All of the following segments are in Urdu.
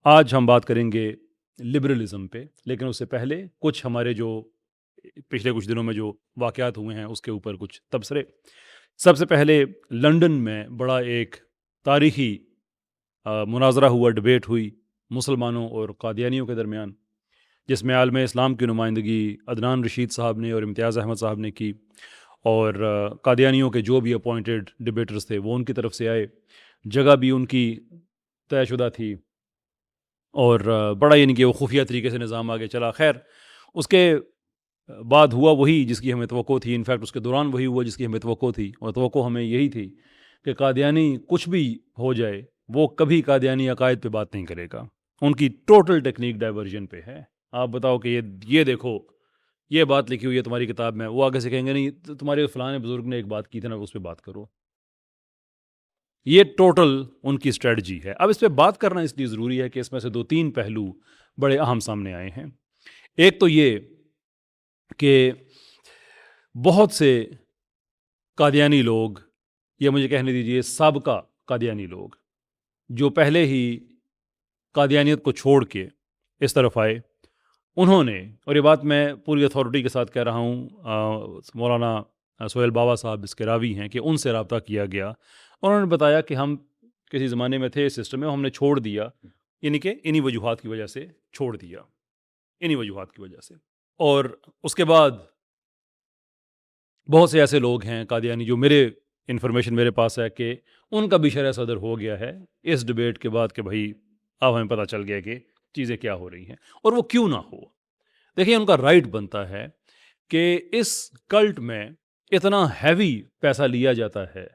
آج ہم بات کریں گے لبرلزم پہ، لیکن اس سے پہلے کچھ ہمارے جو پچھلے کچھ دنوں میں جو واقعات ہوئے ہیں اس کے اوپر کچھ تبصرے۔ سب سے پہلے لندن میں بڑا ایک تاریخی مناظرہ ہوا، ڈبیٹ ہوئی مسلمانوں اور قادیانیوں کے درمیان، جس میں عالم اسلام کی نمائندگی عدنان رشید صاحب نے اور امتیاز احمد صاحب نے کی، اور قادیانیوں کے جو بھی اپوائنٹڈ ڈبیٹرز تھے وہ ان کی طرف سے آئے، جگہ بھی ان کی طے شدہ تھی، اور بڑا یعنی کہ وہ خفیہ طریقے سے نظام آگے چلا۔ خیر، اس کے بعد ہوا وہی جس کی ہمیں توقع تھی، انفیکٹ اس کے دوران وہی ہوا جس کی ہمیں توقع تھی، اور توقع ہمیں یہی تھی کہ قادیانی کچھ بھی ہو جائے وہ کبھی قادیانی عقائد پہ بات نہیں کرے گا، ان کی ٹوٹل ٹیکنیک ڈائیورژن پہ ہے۔ آپ بتاؤ کہ یہ دیکھو، یہ بات لکھی ہوئی ہے تمہاری کتاب میں، وہ آگے سے کہیں گے نہیں تمہارے فلاں بزرگ نے ایک بات کی تھی نا، اس پہ بات کرو۔ یہ ٹوٹل ان کی اسٹریٹجی ہے۔ اب اس پہ بات کرنا اس لیے ضروری ہے کہ اس میں سے دو تین پہلو بڑے اہم سامنے آئے ہیں۔ ایک تو یہ کہ بہت سے قادیانی لوگ، یہ مجھے کہنے دیجئے سابقہ قادیانی لوگ، جو پہلے ہی قادیانیت کو چھوڑ کے اس طرف آئے، انہوں نے، اور یہ بات میں پوری اتھارٹی کے ساتھ کہہ رہا ہوں، مولانا سہیل بابا صاحب اس کے راوی ہیں، کہ ان سے رابطہ کیا گیا، اور انہوں نے بتایا کہ ہم کسی زمانے میں تھے اس سسٹم میں، ہم نے چھوڑ دیا، یعنی کہ انہی وجوہات کی وجہ سے چھوڑ دیا، انہی وجوہات کی وجہ سے۔ اور اس کے بعد بہت سے ایسے لوگ ہیں قادیانی جو انفارمیشن میرے پاس ہے کہ ان کا بھی شرح صدر ہو گیا ہے اس ڈبیٹ کے بعد کہ بھائی اب ہمیں پتہ چل گیا کہ چیزیں کیا ہو رہی ہیں، اور وہ کیوں نہ ہو۔ دیکھیں، ان کا رائٹ بنتا ہے کہ اس کلٹ میں اتنا ہیوی پیسہ لیا جاتا ہے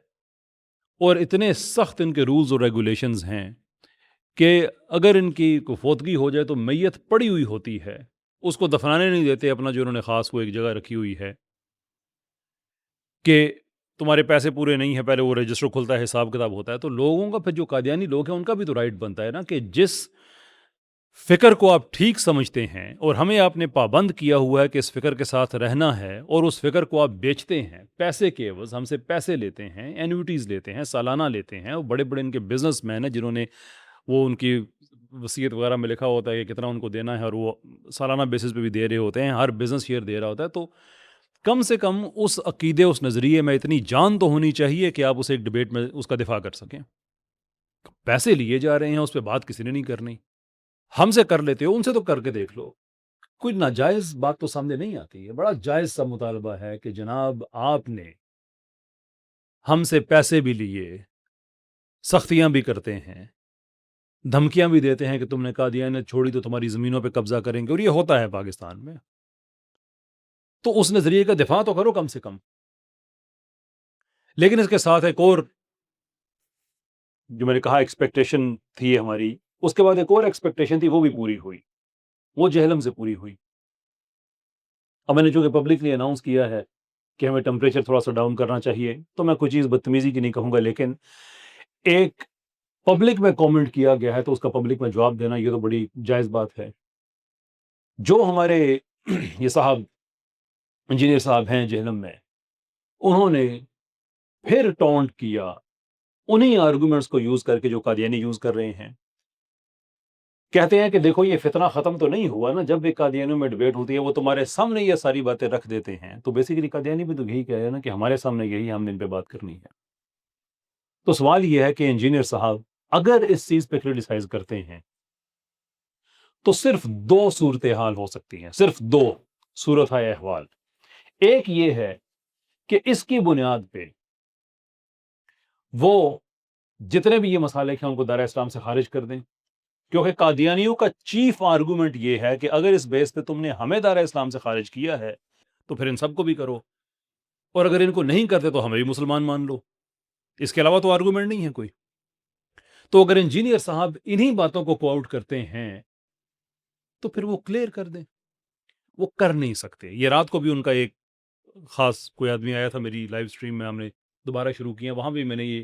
اور اتنے سخت ان کے رولز اور ریگولیشنز ہیں کہ اگر ان کی کوئی فوتگی ہو جائے تو میت پڑی ہوئی ہوتی ہے، اس کو دفنانے نہیں دیتے، اپنا جو انہوں نے خاص کو ایک جگہ رکھی ہوئی ہے کہ تمہارے پیسے پورے نہیں ہیں، پہلے وہ رجسٹر کھلتا ہے، حساب کتاب ہوتا ہے۔ تو لوگوں کا پھر جو قادیانی لوگ ہیں ان کا بھی تو رائٹ بنتا ہے نا کہ جس فکر کو آپ ٹھیک سمجھتے ہیں اور ہمیں آپ نے پابند کیا ہوا ہے کہ اس فکر کے ساتھ رہنا ہے، اور اس فکر کو آپ بیچتے ہیں پیسے کے عوض، ہم سے پیسے لیتے ہیں، اینوٹیز لیتے ہیں، سالانہ لیتے ہیں، اور بڑے بڑے ان کے بزنس مین ہیں جنہوں نے وہ ان کی وصیت وغیرہ میں لکھا ہوتا ہے کہ کتنا ان کو دینا ہے، اور وہ سالانہ بیسس پہ بھی دے رہے ہوتے ہیں، ہر بزنس شیئر دے رہا ہوتا ہے۔ تو کم سے کم اس عقیدے، اس نظریے میں اتنی جان تو ہونی چاہیے کہ آپ اسے ایک ڈبیٹ میں اس کا دفاع کر سکیں۔ پیسے لیے جا رہے ہیں، اس پہ بات کسی نے نہیں کرنی، ہم سے کر لیتے ہو، ان سے تو کر کے دیکھ لو۔ کوئی ناجائز بات تو سامنے نہیں آتی ہے، بڑا جائز سا مطالبہ ہے کہ جناب آپ نے ہم سے پیسے بھی لیے، سختیاں بھی کرتے ہیں، دھمکیاں بھی دیتے ہیں کہ تم نے قادیانیت چھوڑی تو تمہاری زمینوں پہ قبضہ کریں گے، اور یہ ہوتا ہے پاکستان میں، تو اس نظریے کا دفاع تو کرو کم سے کم۔ لیکن اس کے ساتھ ایک اور، جو میں نے کہا ایکسپیکٹیشن تھی ہماری، اس کے بعد ایک اور ایکسپیکٹیشن تھی، وہ بھی پوری ہوئی، وہ جہلم سے پوری ہوئی۔ اب میں نے چونکہ پبلکلی اناؤنس کیا ہے کہ ہمیں ٹمپریچر تھوڑا سا ڈاؤن کرنا چاہیے، تو میں کوئی چیز بدتمیزی کی نہیں کہوں گا، لیکن ایک پبلک میں کامنٹ کیا گیا ہے تو اس کا پبلک میں جواب دینا یہ تو بڑی جائز بات ہے۔ جو ہمارے یہ صاحب انجینئر صاحب ہیں جہلم میں، انہوں نے پھر ٹونٹ کیا انہی آرگومنٹس کو یوز کر کے جو قادیانی یوز کر رہے ہیں۔ کہتے ہیں کہ دیکھو یہ فتنہ ختم تو نہیں ہوا نا، جب بھی قادیانیوں میں ڈبیٹ ہوتی ہے وہ تمہارے سامنے یہ ساری باتیں رکھ دیتے ہیں، تو بیسیکلی قادیانی بھی تو یہی کہہ رہے ہیں نا کہ ہمارے سامنے یہی ہم نے ان پہ بات کرنی ہے۔ تو سوال یہ ہے کہ انجینئر صاحب اگر اس چیز پہ کریٹیسائز کرتے ہیں تو صرف دو صورتحال ہو سکتی ہیں، صرف دو صورتحال احوال۔ ایک یہ ہے کہ اس کی بنیاد پہ وہ جتنے بھی یہ مسالک ہیں ان کو دائرہ اسلام سے خارج کر دیں، کیونکہ قادیانیوں کا چیف آرگومنٹ یہ ہے کہ اگر اس بیس پہ تم نے ہمیں دائرہ اسلام سے خارج کیا ہے تو پھر ان سب کو بھی کرو، اور اگر ان کو نہیں کرتے تو ہمیں بھی مسلمان مان لو۔ اس کے علاوہ تو آرگومنٹ نہیں ہے کوئی۔ تو اگر انجینئر صاحب انہی باتوں کو کوٹ کرتے ہیں تو پھر وہ کلیئر کر دیں، وہ کر نہیں سکتے۔ یہ رات کو بھی ان کا ایک خاص کوئی آدمی آیا تھا میری لائیو سٹریم میں، ہم نے دوبارہ شروع کیا، وہاں بھی میں نے یہ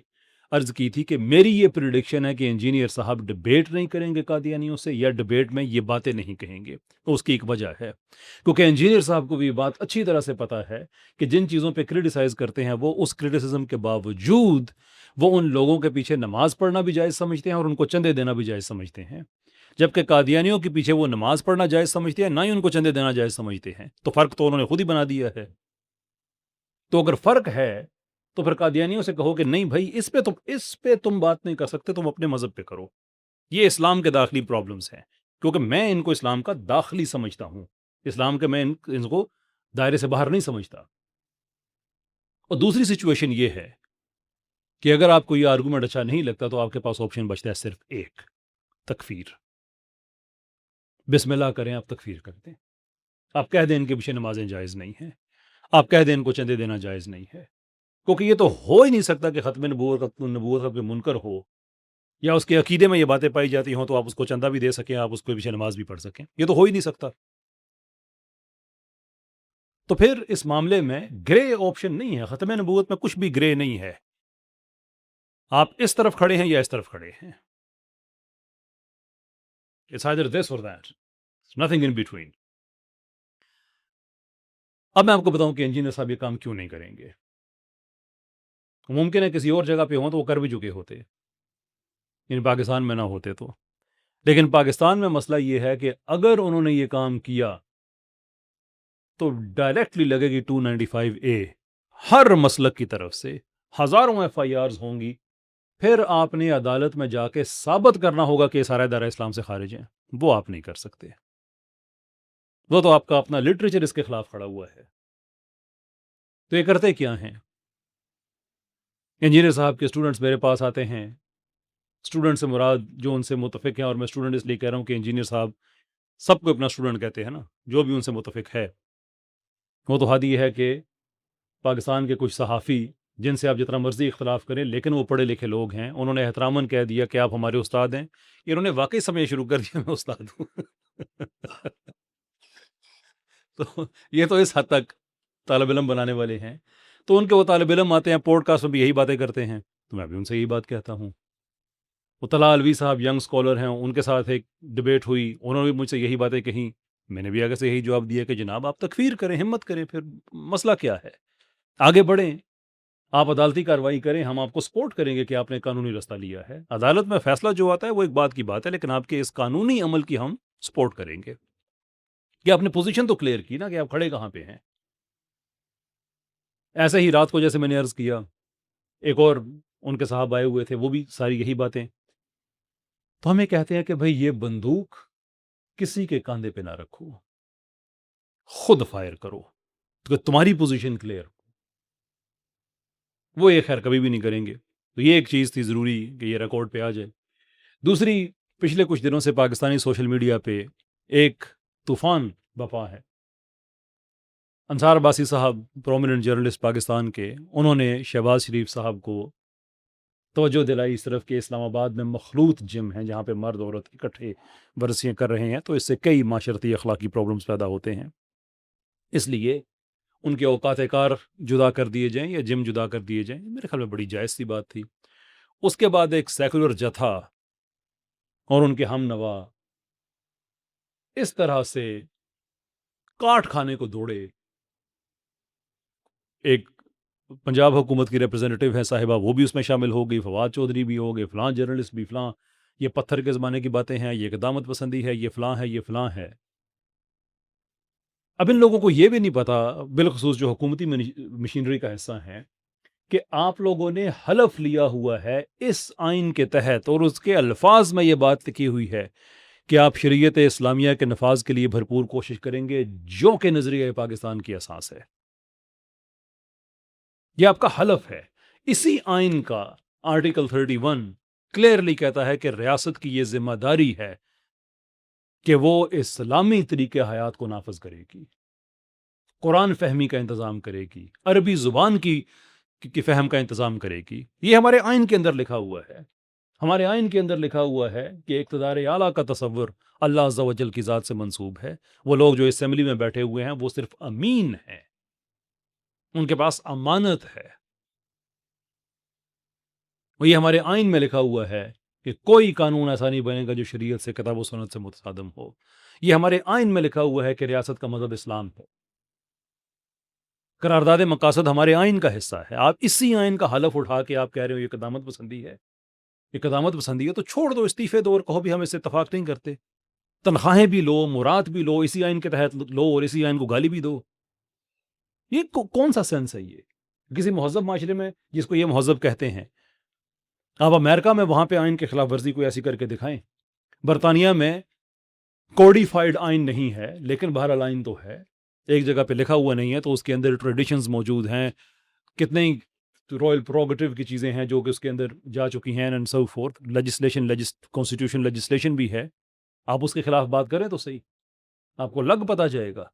عرض کی تھی کہ میری یہ پریڈکشن ہے کہ انجینئر صاحب ڈبیٹ نہیں کریں گے قادیانیوں سے، یا ڈبیٹ میں یہ باتیں نہیں کہیں گے۔ تو اس کی ایک وجہ ہے، کیونکہ انجینئر صاحب کو بھی یہ بات اچھی طرح سے پتا ہے کہ جن چیزوں پہ کریٹیسائز کرتے ہیں وہ اس کریٹیسزم کے باوجود وہ ان لوگوں کے پیچھے نماز پڑھنا بھی جائز سمجھتے ہیں اور ان کو چندے دینا بھی جائز سمجھتے ہیں۔ جبکہ قادیانیوں کے پیچھے وہ نماز پڑھنا جائز سمجھتے ہیں، نہ ہی ان کو چندے دینا جائز سمجھتے ہیں۔ تو فرق تو انہوں نے خود ہی بنا دیا ہے۔ تو اگر فرق ہے تو پھر قادیانیوں سے کہو کہ نہیں بھائی اس پہ تم بات نہیں کر سکتے، تم اپنے مذہب پہ کرو۔ یہ اسلام کے داخلی پرابلمز ہیں، کیونکہ میں ان کو اسلام کا داخلی سمجھتا ہوں، اسلام کے میں ان کو دائرے سے باہر نہیں سمجھتا۔ اور دوسری سچویشن یہ ہے کہ اگر آپ کو یہ آرگومنٹ اچھا نہیں لگتا تو آپ کے پاس آپشن بچتا ہے صرف ایک، تکفیر۔ بسم اللہ کریں، آپ تکفیر کر دیں، آپ کہہ دیں ان کے پیچھے نمازیں جائز نہیں ہیں، آپ کہہ دیں ان کو چندے دینا جائز نہیں ہے، کیونکہ یہ تو ہو ہی نہیں سکتا کہ ختم نبوت کا کوئی منکر ہو یا اس کے عقیدے میں یہ باتیں پائی جاتی ہوں تو آپ اس کو چندہ بھی دے سکیں، آپ اس کو پیچھے نماز بھی پڑھ سکیں، یہ تو ہو ہی نہیں سکتا۔ تو پھر اس معاملے میں گرے آپشن نہیں ہے، ختم نبوت میں کچھ بھی گرے نہیں ہے، آپ اس طرف کھڑے ہیں یا اس طرف کھڑے ہیں، It's either this or that. It's nothing in between. اب میں آپ کو بتاؤں کہ انجینئر صاحب یہ کام کیوں نہیں کریں گے۔ ممکن ہے کسی اور جگہ پہ ہوں تو وہ کر بھی چکے ہوتے، یعنی پاکستان میں نہ ہوتے تو۔ لیکن پاکستان میں مسئلہ یہ ہے کہ اگر انہوں نے یہ کام کیا تو ڈائریکٹلی لگے گی 295A ہر مسلک کی طرف سے، ہزاروں FIRs ہوں گی، پھر آپ نے عدالت میں جا کے ثابت کرنا ہوگا کہ سارے دائرہ اسلام سے خارج ہیں، وہ آپ نہیں کر سکتے، وہ تو آپ کا اپنا لٹریچر اس کے خلاف کھڑا ہوا ہے۔ تو یہ کرتے کیا ہیں؟ انجینئر صاحب کے اسٹوڈنٹس میرے پاس آتے ہیں، اسٹوڈنٹ سے مراد جو ان سے متفق ہیں، اور میں اسٹوڈنٹ اس لیے کہہ رہا ہوں کہ انجینئر صاحب سب کو اپنا اسٹوڈنٹ کہتے ہیں نا، جو بھی ان سے متفق ہے۔ وہ تو حد یہ ہے کہ پاکستان کے کچھ صحافی جن سے آپ جتنا مرضی اختلاف کریں لیکن وہ پڑھے لکھے لوگ ہیں، انہوں نے احتراماً کہہ دیا کہ آپ ہمارے استاد ہیں، انہوں نے واقعی سمجھنا شروع کر دیا میں استاد ہوں۔ تو یہ تو اس حد تک طالب علم بنانے والے ہیں۔ تو ان کے وہ طالب علم آتے ہیں پوڈ کاسٹ میں بھی یہی باتیں کرتے ہیں، تو میں بھی ان سے یہی بات کہتا ہوں۔ وہ طلال الوی صاحب ینگ اسکالر ہیں، ان کے ساتھ ایک ڈبیٹ ہوئی، انہوں نے بھی مجھ سے یہی باتیں کہیں، میں نے بھی آگے سے یہی جواب دیا کہ جناب آپ تکفیر کریں، ہمت کریں، پھر مسئلہ کیا ہے، آگے بڑھیں، آپ عدالتی کارروائی کریں، ہم آپ کو سپورٹ کریں گے کہ آپ نے قانونی رستہ لیا ہے۔ عدالت میں فیصلہ جو آتا ہے وہ ایک بات کی بات ہے، لیکن آپ کے اس قانونی عمل کی ہم سپورٹ کریں گے کہ آپ نے پوزیشن تو کلیئر کی نا کہ آپ کھڑے کہاں پہ ہیں۔ ایسے ہی رات کو جیسے میں نے عرض کیا، ایک اور ان کے صاحب آئے ہوئے تھے، وہ بھی ساری یہی باتیں۔ تو ہمیں کہتے ہیں کہ بھائی یہ بندوق کسی کے کاندھے پہ نہ رکھو، خود فائر کرو تو تمہاری پوزیشن کلیئر ہو۔ وہ یہ خیر کبھی بھی نہیں کریں گے۔ تو یہ ایک چیز تھی ضروری کہ یہ ریکارڈ پہ آ جائے۔ دوسری، پچھلے کچھ دنوں سے پاکستانی سوشل میڈیا پہ ایک طوفان بپا ہے۔ انصار عباسی صاحب پرومیننٹ جرنلسٹ پاکستان کے، انہوں نے شہباز شریف صاحب کو توجہ دلائی اس طرف کہ اسلام آباد میں مخلوط جم ہیں جہاں پہ مرد عورت اکٹھے ورزشیں کر رہے ہیں، تو اس سے کئی معاشرتی اخلاقی پرابلمز پیدا ہوتے ہیں، اس لیے ان کے اوقات کار جدا کر دیے جائیں یا جم جدا کر دیے جائیں۔ میرے خیال میں بڑی جائز سی بات تھی۔ اس کے بعد ایک سیکولر جتھا اور ان کے ہم نوا اس طرح سے کاٹ کھانے کو دوڑے۔ ایک پنجاب حکومت کی ریپرزینٹیو ہے صاحبہ، وہ بھی اس میں شامل ہو گئی، فواد چودھری بھی ہو گئے، فلاں جرنلسٹ بھی، فلاں، یہ پتھر کے زمانے کی باتیں ہیں، یہ قدامت پسندی ہے، یہ فلاں ہے، یہ فلاں ہے۔ اب ان لوگوں کو یہ بھی نہیں پتا، بالخصوص جو حکومتی مشینری کا حصہ ہیں، کہ آپ لوگوں نے حلف لیا ہوا ہے اس آئین کے تحت، اور اس کے الفاظ میں یہ بات لکھی ہوئی ہے کہ آپ شریعت اسلامیہ کے نفاذ کے لیے بھرپور کوشش کریں گے، جو کہ نظریہ پاکستان کی اساس ہے۔ یہ آپ کا حلف ہے۔ اسی آئین کا آرٹیکل 31 کلیئرلی کہتا ہے کہ ریاست کی یہ ذمہ داری ہے کہ وہ اسلامی طریقے حیات کو نافذ کرے گی، قرآن فہمی کا انتظام کرے گی، عربی زبان کی فہم کا انتظام کرے گی۔ یہ ہمارے آئین کے اندر لکھا ہوا ہے۔ ہمارے آئین کے اندر لکھا ہوا ہے کہ اقتدار اعلیٰ کا تصور اللہ عز و جل کی ذات سے منسوب ہے۔ وہ لوگ جو اسمبلی میں بیٹھے ہوئے ہیں وہ صرف امین ہیں، ان کے پاس امانت ہے۔ اور یہ ہمارے آئین میں لکھا ہوا ہے کہ کوئی قانون ایسا نہیں بنے گا جو شریعت سے، کتاب و سنت سے متصادم ہو۔ یہ ہمارے آئین میں لکھا ہوا ہے کہ ریاست کا مذہب اسلام ہے۔ قرارداد مقاصد ہمارے آئین کا حصہ ہے۔ آپ اسی آئین کا حلف اٹھا کے آپ کہہ رہے ہو یہ قدامت پسندی ہے، یہ قدامت پسندی ہے، تو چھوڑ دو، استعفے دو اور کہو بھی ہم اس سے اتفاق نہیں کرتے۔ تنخواہیں بھی لو، مراد بھی لو، اسی آئین کے تحت لو اور اسی آئین کو گالی بھی دو. یہ کون سا سینس ہے؟ یہ کسی مہذب معاشرے میں جس کو یہ مہذب کہتے ہیں. آپ امریکہ میں وہاں پہ آئین کے خلاف ورزی کوئی ایسی کر کے دکھائیں. برطانیہ میں کوڈیفائڈ آئین نہیں ہے لیکن بہرحال آئین تو ہے. ایک جگہ پہ لکھا ہوا نہیں ہے تو اس کے اندر ٹریڈیشنز موجود ہیں، کتنے رائل پروگیٹو کی چیزیں ہیں جو کہ اس کے اندر جا چکی ہیں and so forth. Legislation constitution legislation بھی ہے. آپ اس کے خلاف بات کریں تو صحیح، آپ کو لگ پتہ جائے گا.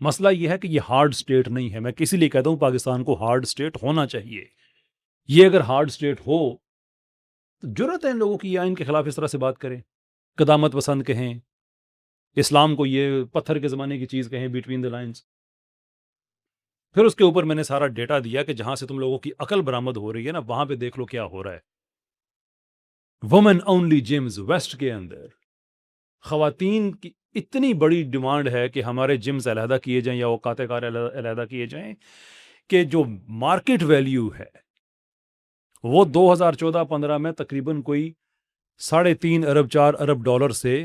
مسئلہ یہ ہے کہ یہ ہارڈ سٹیٹ نہیں ہے. میں کسی لیے کہتا ہوں پاکستان کو ہارڈ سٹیٹ ہونا چاہیے. یہ اگر ہارڈ سٹیٹ ہو تو جرأت ہے ان لوگوں کی یہ آئین کے خلاف اس طرح سے بات کریں، قدامت پسند کہیں، اسلام کو یہ پتھر کے زمانے کی چیز کہیں بٹوین دا لائنز. پھر اس کے اوپر میں نے سارا ڈیٹا دیا کہ جہاں سے تم لوگوں کی عقل برآمد ہو رہی ہے نا وہاں پہ دیکھ لو کیا ہو رہا ہے. وومن اونلی جمز ویسٹ کے اندر خواتین کی اتنی بڑی ڈیمانڈ ہے کہ ہمارے جمز علیحدہ کیے جائیں یا اوقات کار علیحدہ کیے جائیں کہ جو مارکیٹ ویلیو ہے وہ 2014-15 میں تقریباً کوئی 3.5 ارب 4 ارب ڈالر سے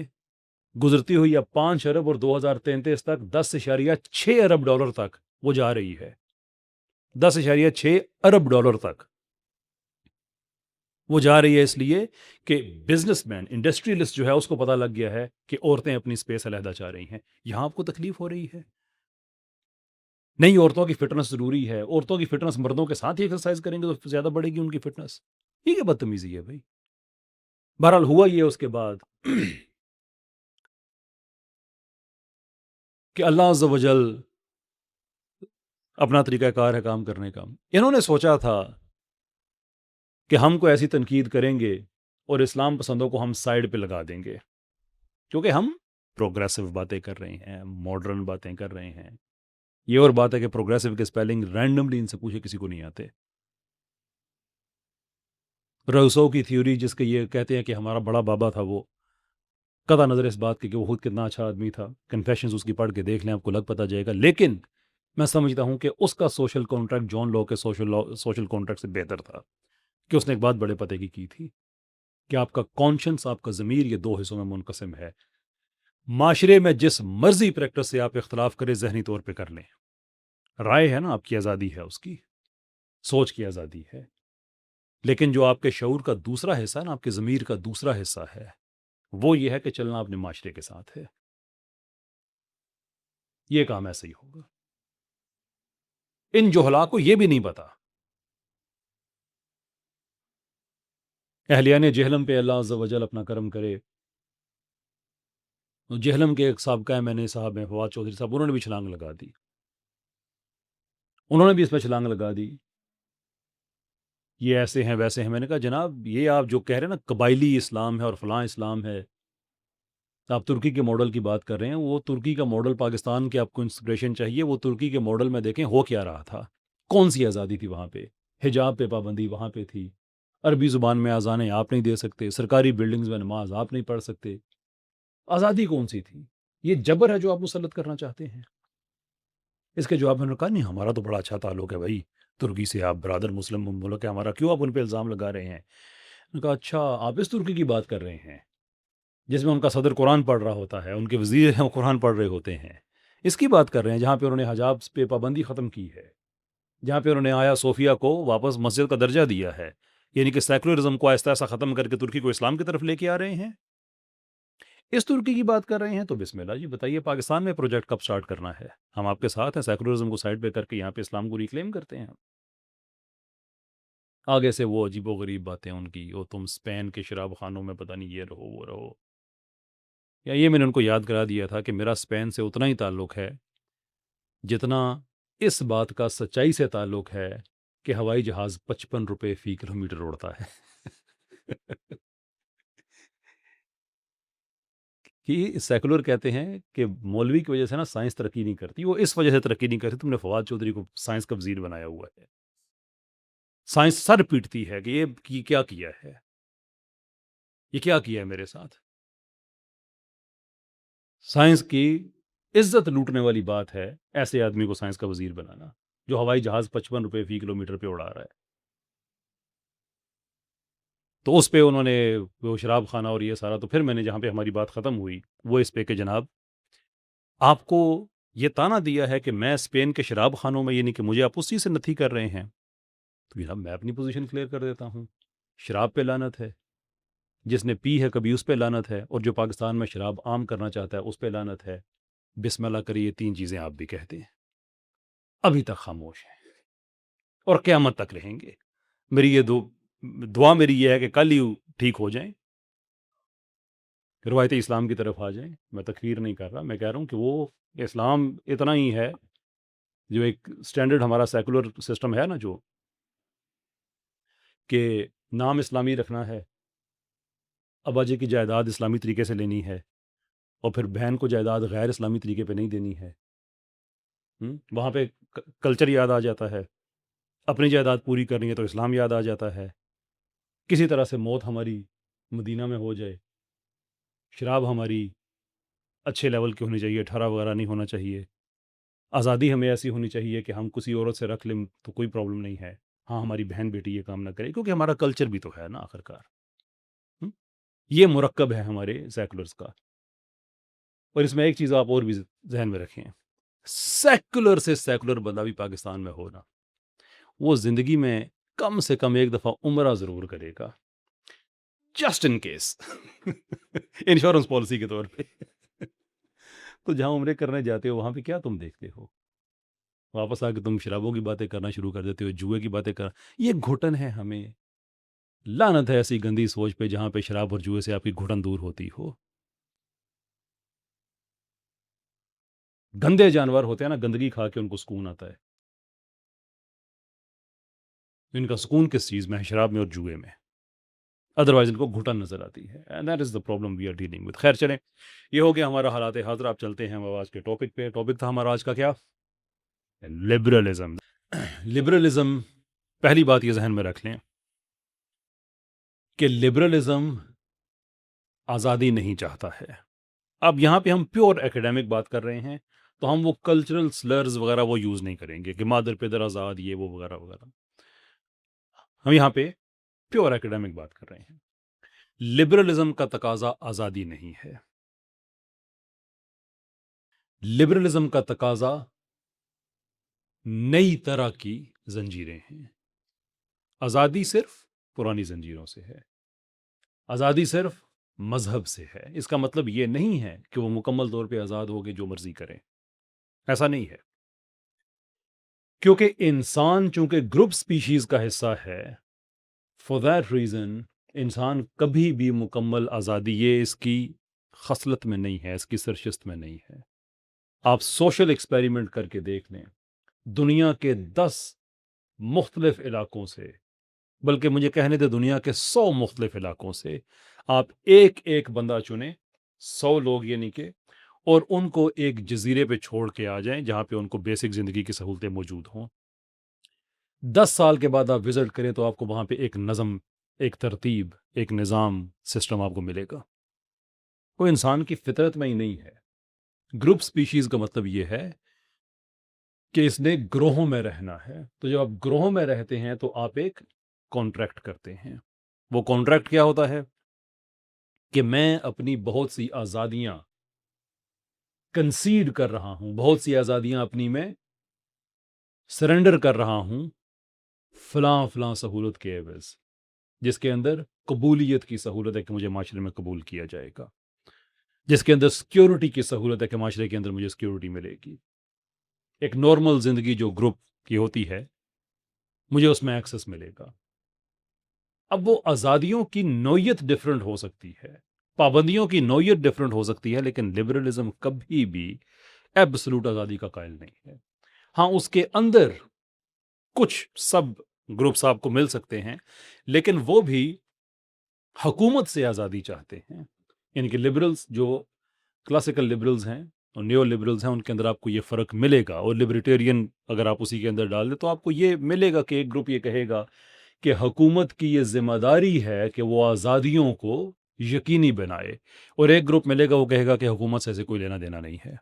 گزرتی ہوئی اب 5 ارب اور 2033 تک 10.6 ارب ڈالر تک وہ جا رہی ہے. 10.6 ارب ڈالر تک وہ جا رہی ہے اس لیے کہ بزنس مین انڈسٹریلسٹ جو ہے اس کو پتہ لگ گیا ہے کہ عورتیں اپنی سپیس علیحدہ چاہ رہی ہیں. یہاں آپ کو تکلیف ہو رہی ہے؟ نہیں، عورتوں کی فٹنس ضروری ہے. عورتوں کی فٹنس مردوں کے ساتھ ہی ایکسرسائز کریں گے تو زیادہ بڑھے گی ان کی فٹنس. یہ کیا بدتمیزی ہے بھائی؟ بہرحال ہوا یہ اس کے بعد کہ اللہ عز و جل اپنا طریقہ کار ہے کام کرنے کا. انہوں نے سوچا تھا کہ ہم کو ایسی تنقید کریں گے اور اسلام پسندوں کو ہم سائیڈ پہ لگا دیں گے کیونکہ ہم پروگریسو باتیں کر رہے ہیں، ماڈرن باتیں کر رہے ہیں. یہ اور بات ہے کہ پروگریسو کے سپیلنگ رینڈملی ان سے پوچھے کسی کو نہیں آتے. روسو کی تھیوری جس کے یہ کہتے ہیں کہ ہمارا بڑا بابا تھا، وہ قطع نظر اس بات کی کہ وہ خود کتنا اچھا آدمی تھا، کنفیشنز اس کی پڑھ کے دیکھ لیں آپ کو لگ پتہ جائے گا. لیکن میں سمجھتا ہوں کہ اس کا سوشل کانٹریکٹ جان لو کے سوشل کانٹریکٹ سے بہتر تھا کہ اس نے ایک بات بڑے پتے کی تھی کہ آپ کا کانشنس، آپ کا ضمیر، یہ 2 حصوں میں منقسم ہے. معاشرے میں جس مرضی پریکٹس سے آپ اختلاف کریں ذہنی طور پہ کر لیں، رائے ہے نا، آپ کی آزادی ہے، اس کی سوچ کی آزادی ہے. لیکن جو آپ کے شعور کا دوسرا حصہ ہے نا، آپ کے ضمیر کا دوسرا حصہ ہے، وہ یہ ہے کہ چلنا اپنے معاشرے کے ساتھ ہے. یہ کام ایسے ہی ہوگا. ان جہلا کو یہ بھی نہیں پتا. اہلیان جہلم پہ اللہ عز و جل اپنا کرم کرے. جہلم کے ایک سابقہ صاحب ہیں فواد چودھری صاحب، انہوں نے بھی چھلانگ لگا دی. انہوں نے بھی اس پہ چھلانگ لگا دی، یہ ایسے ہیں ویسے ہیں. میں نے کہا جناب یہ آپ جو کہہ رہے ہیں نا قبائلی اسلام ہے اور فلاں اسلام ہے، آپ ترکی کے ماڈل کی بات کر رہے ہیں. وہ ترکی کا ماڈل پاکستان کے آپ کو انسپریشن چاہیے. وہ ترکی کے ماڈل میں دیکھیں ہو کیا رہا تھا، کون سی آزادی تھی وہاں پہ. حجاب پہ پابندی وہاں پہ تھی، عربی زبان میں اذانیں آپ نہیں دے سکتے، سرکاری بلڈنگز میں نماز آپ نہیں پڑھ سکتے. آزادی کون سی تھی؟ یہ جبر ہے جو آپ مسلط کرنا چاہتے ہیں. اس کے جواب میں نے کہا نہیں، ہمارا تو بڑا اچھا تعلق ہے بھائی ترکی سے، آپ برادر مسلم ملک ہے ہمارا، کیوں آپ ان پہ الزام لگا رہے ہیں؟ نے کہا اچھا آپ اس ترکی کی بات کر رہے ہیں جس میں ان کا صدر قرآن پڑھ رہا ہوتا ہے، ان کے وزیر ہیں وہ قرآن پڑھ رہے ہوتے ہیں. اس کی بات کر رہے ہیں جہاں پہ انہوں نے حجاب پہ پابندی ختم کی ہے، جہاں پہ انہوں نے آیا صوفیہ کو واپس مسجد کا درجہ دیا ہے، یعنی کہ سیکولرزم کو آہستہ آہستہ ختم کر کے ترکی کو اسلام کی طرف لے کے آ رہے ہیں. اس ترکی کی بات کر رہے ہیں تو بسم اللہ جی، بتائیے پاکستان میں پروجیکٹ کب سٹارٹ کرنا ہے؟ ہم آپ کے ساتھ ہیں، سیکولرزم کو سائڈ پہ کر کے یہاں پہ اسلام کو ریکلیم کرتے ہیں. آگے سے وہ عجیب و غریب باتیں ان کی، وہ تم اسپین کے شراب خانوں میں پتہ نہیں یہ رہو وہ رہو. یا یہ میں نے ان کو یاد کرا دیا تھا کہ میرا اسپین سے اتنا ہی تعلق ہے جتنا اس بات کا سچائی سے تعلق ہے کہ ہوائی جہاز 55 روپے فی کلومیٹر اڑتا ہے. کہ سیکولر کہتے ہیں کہ مولوی کی وجہ سے نا سائنس ترقی نہیں کرتی، وہ اس وجہ سے ترقی نہیں کرتی تم نے فواد چودھری کو سائنس کا وزیر بنایا ہوا ہے. سائنس سر پیٹتی ہے کہ یہ کیا کیا ہے، یہ کیا کیا ہے میرے ساتھ. سائنس کی عزت لوٹنے والی بات ہے ایسے آدمی کو سائنس کا وزیر بنانا جو ہوائی جہاز 55 روپے فی کلومیٹر پہ اڑا رہا ہے. تو اس پہ انہوں نے وہ شراب خانہ اور یہ سارا، تو پھر میں نے جہاں پہ ہماری بات ختم ہوئی وہ اس پہ کہ جناب آپ کو یہ تانا دیا ہے کہ میں اسپین کے شراب خانوں میں، یعنی کہ مجھے آپ اسی سے نتھی کر رہے ہیں، تو جناب میں اپنی پوزیشن کلیئر کر دیتا ہوں. شراب پہ لعنت ہے، جس نے پی ہے کبھی اس پہ لعنت ہے، اور جو پاکستان میں شراب عام کرنا چاہتا ہے اس پہ لعنت ہے. بسم اللہ کریے، 3 چیزیں آپ بھی کہتے ہیں، ابھی تک خاموش ہیں اور قیامت تک رہیں گے. میری یہ دعا میری یہ ہے کہ کل ہی ٹھیک ہو جائیں، روایت اسلام کی طرف آ جائیں. میں تکفیر نہیں کر رہا، میں کہہ رہا ہوں کہ وہ اسلام اتنا ہی ہے، جو ایک سٹینڈرڈ ہمارا سیکولر سسٹم ہے نا، جو کہ نام اسلامی رکھنا ہے، ابا جی کی جائیداد اسلامی طریقے سے لینی ہے، اور پھر بہن کو جائیداد غیر اسلامی طریقے پہ نہیں دینی ہے. وہاں پہ کلچر یاد آ جاتا ہے، اپنی جائیداد پوری کرنی ہے تو اسلام یاد آ جاتا ہے. کسی طرح سے موت ہماری مدینہ میں ہو جائے، شراب ہماری اچھے لیول کی ہونی چاہیے، 18 وغیرہ نہیں ہونا چاہیے، آزادی ہمیں ایسی ہونی چاہیے کہ ہم کسی عورت سے رکھ لیں تو کوئی پرابلم نہیں ہے. ہاں، ہماری بہن بیٹی یہ کام نہ کرے، کیونکہ ہمارا کلچر بھی تو ہے نا آخر کار. یہ مرکب ہے ہمارے سیکولرز کا. اور اس میں ایک چیز آپ اور بھی ذہن میں رکھیں، سیکولر سے سیکولر بندہ بھی پاکستان میں ہونا، وہ زندگی میں کم سے کم ایک دفعہ عمرہ ضرور کرے گا، just in case, insurance policy کے طور پہ. تو جہاں عمرے کرنے جاتے ہو وہاں پہ کیا تم دیکھتے ہو؟ واپس آ کے تم شرابوں کی باتیں کرنا شروع کر دیتے ہو، جوئے کی باتیں کرنا. یہ گھٹن ہے. ہمیں لعنت ہے ایسی گندی سوچ پہ جہاں پہ شراب اور جوئے سے آپ کی گھٹن دور ہوتی ہو. گندے جانور ہوتے ہیں نا، گندگی کھا کے ان کو سکون آتا ہے. ان کا سکون کس چیز میں ہے؟ شراب میں اور جوئے میں. ادروائز ان کو گھٹن نظر آتی ہے. And that is the problem we are dealing with. خیر چلیں، یہ ہو گیا ہمارا حالات حاضر. آپ چلتے ہیں آج کے ٹاپک پہ. ٹاپک تھا ہمارا آج کا کیا؟ لبرلزم. لبرلزم، پہلی بات یہ ذہن میں رکھ لیں کہ لبرلزم آزادی نہیں چاہتا ہے. اب یہاں پہ ہم پیور ایکیڈیمک بات کر رہے ہیں، تو ہم وہ کلچرل سلرز وغیرہ وہ یوز نہیں کریں گے کہ مادر پدر آزاد، یہ وہ وغیرہ وغیرہ. ہم یہاں پہ پیور ایکیڈیمک بات کر رہے ہیں. لبرلزم کا تقاضا آزادی نہیں ہے. لبرلزم کا تقاضا نئی طرح کی زنجیریں ہیں. آزادی صرف پرانی زنجیروں سے ہے، آزادی صرف مذہب سے ہے. اس کا مطلب یہ نہیں ہے کہ وہ مکمل طور پہ آزاد ہو گئے جو مرضی کریں، ایسا نہیں ہے. کیونکہ انسان چونکہ گروپ سپیشیز کا حصہ ہے، فار دیٹ ریزن انسان کبھی بھی مکمل آزادی، یہ اس کی خصلت میں نہیں ہے، اس کی سرشست میں نہیں ہے. آپ سوشل ایکسپیریمنٹ کر کے دیکھ لیں، دنیا کے 10 مختلف علاقوں سے، بلکہ مجھے کہنے دے دنیا کے 100 مختلف علاقوں سے آپ ایک ایک بندہ چنیں، 100 لوگ یعنی کہ، اور ان کو ایک جزیرے پہ چھوڑ کے آ جائیں جہاں پہ ان کو بیسک زندگی کی سہولتیں موجود ہوں. 10 سال کے بعد آپ وزٹ کریں تو آپ کو وہاں پہ ایک نظم، ایک ترتیب، ایک نظام، سسٹم آپ کو ملے گا. کوئی انسان کی فطرت میں ہی نہیں ہے. گروپ سپیشیز کا مطلب یہ ہے کہ اس نے گروہوں میں رہنا ہے. تو جب آپ گروہوں میں رہتے ہیں تو آپ ایک کانٹریکٹ کرتے ہیں. وہ کانٹریکٹ کیا ہوتا ہے کہ میں اپنی بہت سی آزادیاں کنسیڈ کر رہا ہوں، بہت سی آزادیاں اپنی میں سرنڈر کر رہا ہوں فلاں فلاں سہولت کے عوض، جس کے اندر قبولیت کی سہولت ہے کہ مجھے معاشرے میں قبول کیا جائے گا، جس کے اندر سیکیورٹی کی سہولت ہے کہ معاشرے کے اندر مجھے سیکیورٹی ملے گی. ایک نارمل زندگی جو گروپ کی ہوتی ہے مجھے اس میں ایکسس ملے گا. اب وہ آزادیوں کی نوعیت ڈفرنٹ ہو سکتی ہے، پابندیوں کی نوعیت ڈفرنٹ ہو سکتی ہے، لیکن لبرلزم کبھی بھی ایبسلوٹ آزادی کا قائل نہیں ہے. ہاں، اس کے اندر کچھ سب گروپس آپ کو مل سکتے ہیں، لیکن وہ بھی حکومت سے آزادی چاہتے ہیں. یعنی کہ لبرلز جو کلاسیکل لبرلز ہیں اور نیو لبرلز ہیں، ان کے اندر آپ کو یہ فرق ملے گا. اور لبرٹیرین اگر آپ اسی کے اندر ڈال دیں تو آپ کو یہ ملے گا کہ ایک گروپ یہ کہے گا کہ حکومت کی یہ ذمہ داری ہے کہ وہ آزادیوں کو یقینی بنائے، اور ایک گروپ ملے گا وہ کہے گا کہ حکومت سے ایسے کوئی لینا دینا نہیں ہے،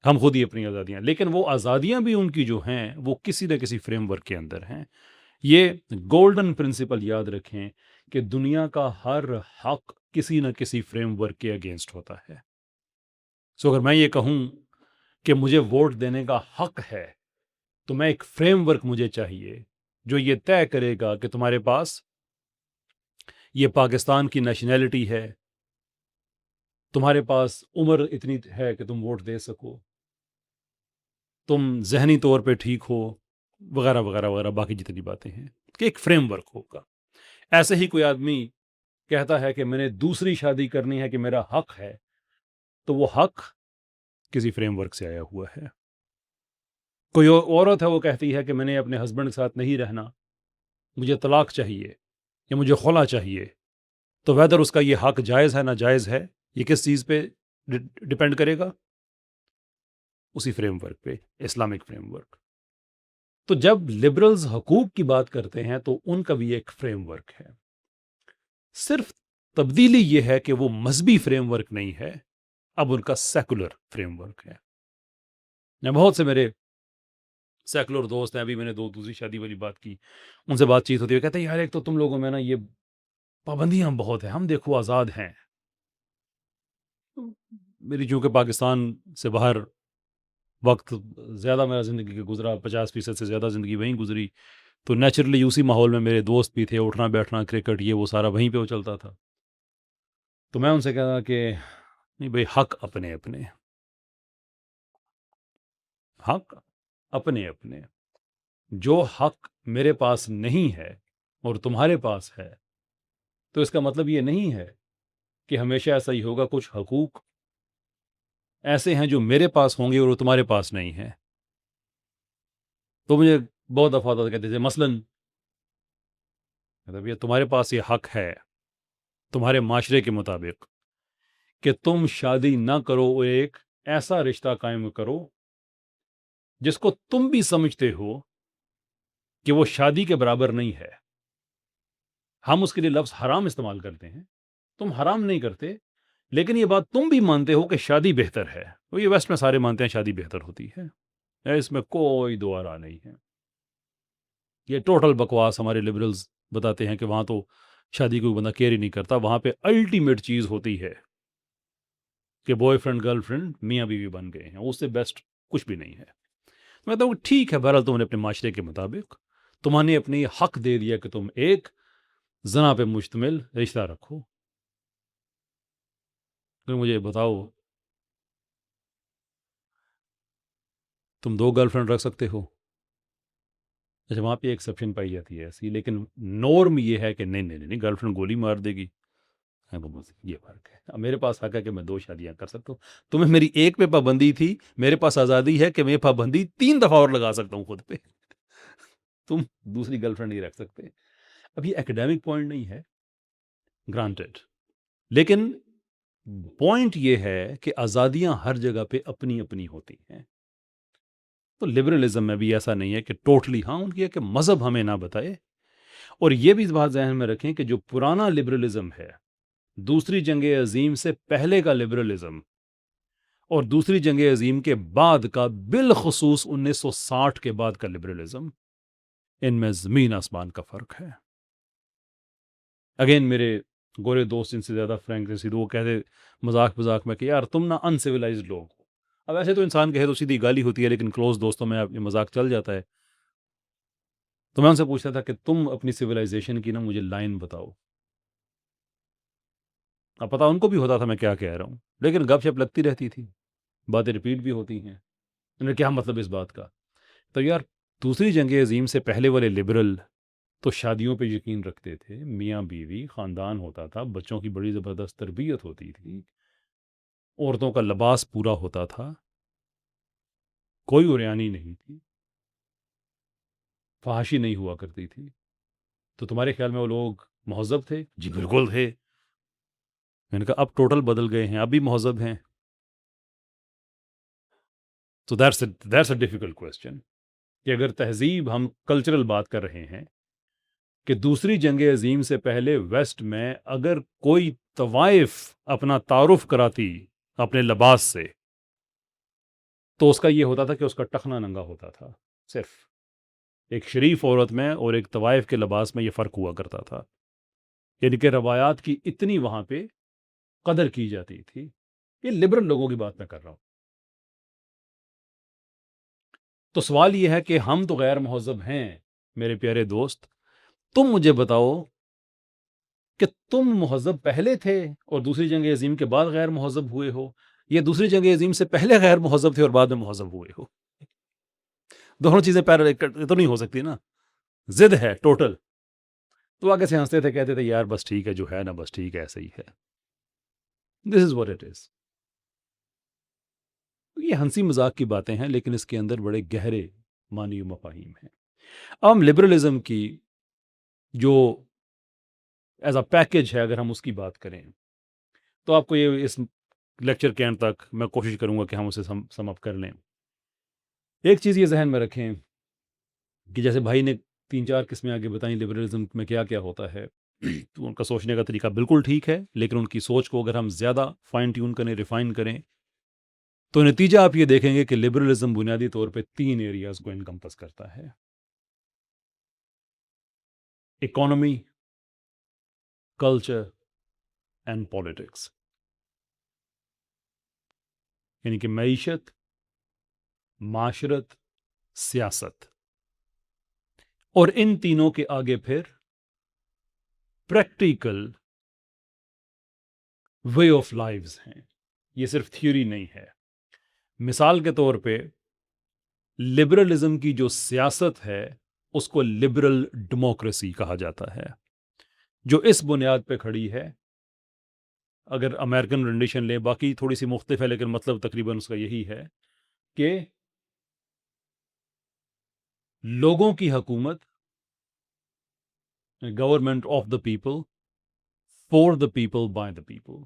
ہم خود ہی اپنی آزادیاں. لیکن وہ آزادیاں بھی ان کی جو ہیں وہ کسی نہ کسی فریم ورک کے اندر ہیں. یہ گولڈن پرنسپل یاد رکھیں کہ دنیا کا ہر حق کسی نہ کسی فریم ورک کے اگینسٹ ہوتا ہے. سو اگر میں یہ کہوں کہ مجھے ووٹ دینے کا حق ہے تو میں ایک فریم ورک مجھے چاہیے جو یہ طے کرے گا کہ تمہارے پاس یہ پاکستان کی نیشنلٹی ہے، تمہارے پاس عمر اتنی ہے کہ تم ووٹ دے سکو، تم ذہنی طور پہ ٹھیک ہو، وغیرہ وغیرہ وغیرہ، باقی جتنی باتیں ہیں کہ ایک فریم ورک ہوگا. ایسے ہی کوئی آدمی کہتا ہے کہ میں نے دوسری شادی کرنی ہے کہ میرا حق ہے، تو وہ حق کسی فریم ورک سے آیا ہوا ہے. کوئی عورت ہے وہ کہتی ہے کہ میں نے اپنے ہسبینڈ کے ساتھ نہیں رہنا، مجھے طلاق چاہیے یا مجھے خلا چاہیے، تو ویدر اس کا یہ حق جائز ہے ناجائز ہے، یہ کس چیز پہ ڈپینڈ کرے گا؟ اسی فریم ورک پہ، اسلامک فریم ورک. تو جب لبرلز حقوق کی بات کرتے ہیں تو ان کا بھی ایک فریم ورک ہے. صرف تبدیلی یہ ہے کہ وہ مذہبی فریم ورک نہیں ہے، اب ان کا سیکولر فریم ورک ہے. بہت سے میرے سیکولر دوست ہیں، ابھی میں نے دوسری شادی والی بات کی، ان سے بات چیت ہوتی ہے، کہتے ہیں یار ایک تو تم لوگوں میں نا یہ پابندیاں بہت ہیں، ہم دیکھو آزاد ہیں. میری چونکہ پاکستان سے باہر وقت زیادہ میرا زندگی کا گزرا، 50% سے زیادہ زندگی وہیں گزری، تو نیچرلی اسی ماحول میں میرے دوست بھی تھے، اٹھنا بیٹھنا کرکٹ یہ وہ سارا وہیں پہ وہ چلتا تھا. تو میں ان سے کہا کہ نہیں بھائی، حق اپنے اپنے، حق اپنے اپنے. جو حق میرے پاس نہیں ہے اور تمہارے پاس ہے تو اس کا مطلب یہ نہیں ہے کہ ہمیشہ ایسا ہی ہوگا. کچھ حقوق ایسے ہیں جو میرے پاس ہوں گے اور وہ تمہارے پاس نہیں ہیں. تو مجھے بہت دفعہ کہتے تھے مثلاً یہ تمہارے پاس یہ حق ہے تمہارے معاشرے کے مطابق کہ تم شادی نہ کرو اور ایک ایسا رشتہ قائم کرو جس کو تم بھی سمجھتے ہو کہ وہ شادی کے برابر نہیں ہے. ہم اس کے لیے لفظ حرام استعمال کرتے ہیں، تم حرام نہیں کرتے، لیکن یہ بات تم بھی مانتے ہو کہ شادی بہتر ہے. وہ یہ ویسٹ میں سارے مانتے ہیں شادی بہتر ہوتی ہے، اس میں کوئی دو آرا نہیں ہے. یہ ٹوٹل بکواس. ہمارے لبرلز بتاتے ہیں کہ وہاں تو شادی کوئی بندہ کیئر ہی نہیں کرتا، وہاں پہ الٹیمیٹ چیز ہوتی ہے کہ بوائے فرینڈ گرل فرینڈ میاں بیوی بن گئے ہیں، اس سے بیسٹ کچھ بھی نہیں ہے. میں کہتا ہوں ٹھیک ہے، بہرحال تم نے اپنے معاشرے کے مطابق تمہوں نے اپنی حق دے دیا کہ تم ایک زنا پہ مشتمل رشتہ رکھو. پھر مجھے بتاؤ تم 2 گرل فرینڈ رکھ سکتے ہو؟ اچھا وہاں پہ ایکسیپشن پائی جاتی ہے ایسی، لیکن نورم یہ ہے کہ نہیں گرل فرینڈ گولی مار دے گی. یہ فرق ہے. اب میرے پاس حق ہے کہ میں 2 شادیاں کر سکتا ہوں، تمہیں میری ایک پہ پابندی تھی، میرے پاس آزادی ہے کہ میں پابندی 3 دفعہ اور لگا سکتا ہوں خود پہ. تم دوسری گرل فرینڈ نہیں رکھ سکتے. اب یہ ایکڈیمک پوائنٹ نہیں ہے، گرانٹیڈ، لیکن پوائنٹ یہ ہے کہ آزادیاں ہر جگہ پہ اپنی اپنی ہوتی ہیں. تو لبرلزم میں بھی ایسا نہیں ہے کہ ٹوٹلی ہاں ان کی ہے کہ مذہب ہمیں نہ بتائے. اور یہ بھی اس بات ذہن میں رکھیں کہ جو پرانا لبرلزم ہے، دوسری جنگ عظیم سے پہلے کا لبرلزم اور دوسری جنگ عظیم کے بعد کا، بالخصوص 1960 کے بعد کا لبرلزم، ان میں زمین آسمان کا فرق ہے. اگین میرے گورے دوست ان سے زیادہ فرینک سے وہ کہتے مذاق میں کہ یار تم نہ ان سویلائزڈ لوگ ہو. اب ایسے تو انسان کہے تو سیدھی گالی ہوتی ہے، لیکن کلوز دوستوں میں یہ مذاق چل جاتا ہے. تو میں ان سے پوچھتا تھا کہ تم اپنی سویلائزیشن کی نا مجھے لائن بتاؤ. اب پتا ان کو بھی ہوتا تھا میں کیا کہہ رہا ہوں، لیکن گپ شپ لگتی رہتی تھی، باتیں ریپیٹ بھی ہوتی ہیں. کیا مطلب اس بات کا؟ تو یار دوسری جنگ عظیم سے پہلے والے لبرل تو شادیوں پہ یقین رکھتے تھے، میاں بیوی خاندان ہوتا تھا، بچوں کی بڑی زبردست تربیت ہوتی تھی، عورتوں کا لباس پورا ہوتا تھا، کوئی عریانی نہیں تھی، فحاشی نہیں ہوا کرتی تھی. تو تمہارے خیال میں وہ لوگ مہذب تھے؟ جی بالکل تھے. میں نے کہا اب ٹوٹل بدل گئے ہیں، اب بھی مہذب ہیں. تو دیٹس اے ڈیفیکلٹ کویسچن کہ اگر تہذیب ہم کلچرل بات کر رہے ہیں کہ دوسری جنگ عظیم سے پہلے ویسٹ میں اگر کوئی طوائف اپنا تعارف کراتی اپنے لباس سے تو اس کا یہ ہوتا تھا کہ اس کا ٹخنا ننگا ہوتا تھا صرف. ایک شریف عورت میں اور ایک طوائف کے لباس میں یہ فرق ہوا کرتا تھا، یعنی کہ روایات کی اتنی وہاں پہ قدر کی جاتی تھی. یہ لبرل لوگوں کی بات میں کر رہا ہوں. تو سوال یہ ہے کہ ہم تو غیر مہذب ہیں میرے پیارے دوست، تم مجھے بتاؤ کہ تم مہذب پہلے تھے اور دوسری جنگ عظیم کے بعد غیر مہذب ہوئے ہو، یا دوسری جنگ عظیم سے پہلے غیر مہذب تھے اور بعد میں مہذب ہوئے ہو. دونوں چیزیں تو نہیں ہو سکتی نا، ضد ہے ٹوٹل. تو آگے سے ہنستے تھے، کہتے تھے یار بس ٹھیک ہے جو ہے نا، بس ٹھیک ہے ایسا ہی ہے. دس از واٹ اٹ از. یہ ہنسی مذاق کی باتیں ہیں، لیکن اس کے اندر بڑے گہرے معنی و مفاہیم ہیں. اب ہم لبرلزم کی جو ایز اے پیکج ہے، اگر ہم اس کی بات کریں تو آپ کو یہ اس لیکچر کے اینڈ تک میں کوشش کروں گا کہ ہم اسے سم اپ کر لیں. ایک چیز یہ ذہن میں رکھیں کہ جیسے بھائی نے 3-4 قسمیں آگے بتائیں لبرلزم میں کیا کیا ہوتا ہے، تو ان کا سوچنے کا طریقہ بالکل ٹھیک ہے، لیکن ان کی سوچ کو اگر ہم زیادہ فائن ٹیون کریں، ریفائن کریں، تو نتیجہ آپ یہ دیکھیں گے کہ لبرلزم بنیادی طور پہ 3 ایریاز کو انکمپس کرتا ہے: اکانومی، کلچر اینڈ پالیٹکس. یعنی کہ معیشت، معاشرت، سیاست، اور ان تینوں کے آگے پھر پریکٹیکل وے آف لائفز ہیں. یہ صرف تھیوری نہیں ہے. مثال کے طور پہ لبرلزم کی جو سیاست ہے اس کو لبرل ڈیموکریسی کہا جاتا ہے، جو اس بنیاد پہ کھڑی ہے. اگر امریکن رینڈیشن لیں، باقی تھوڑی سی مختلف ہے لیکن مطلب تقریباً اس کا یہی ہے کہ لوگوں کی حکومت، government of the people, for the people, by the people.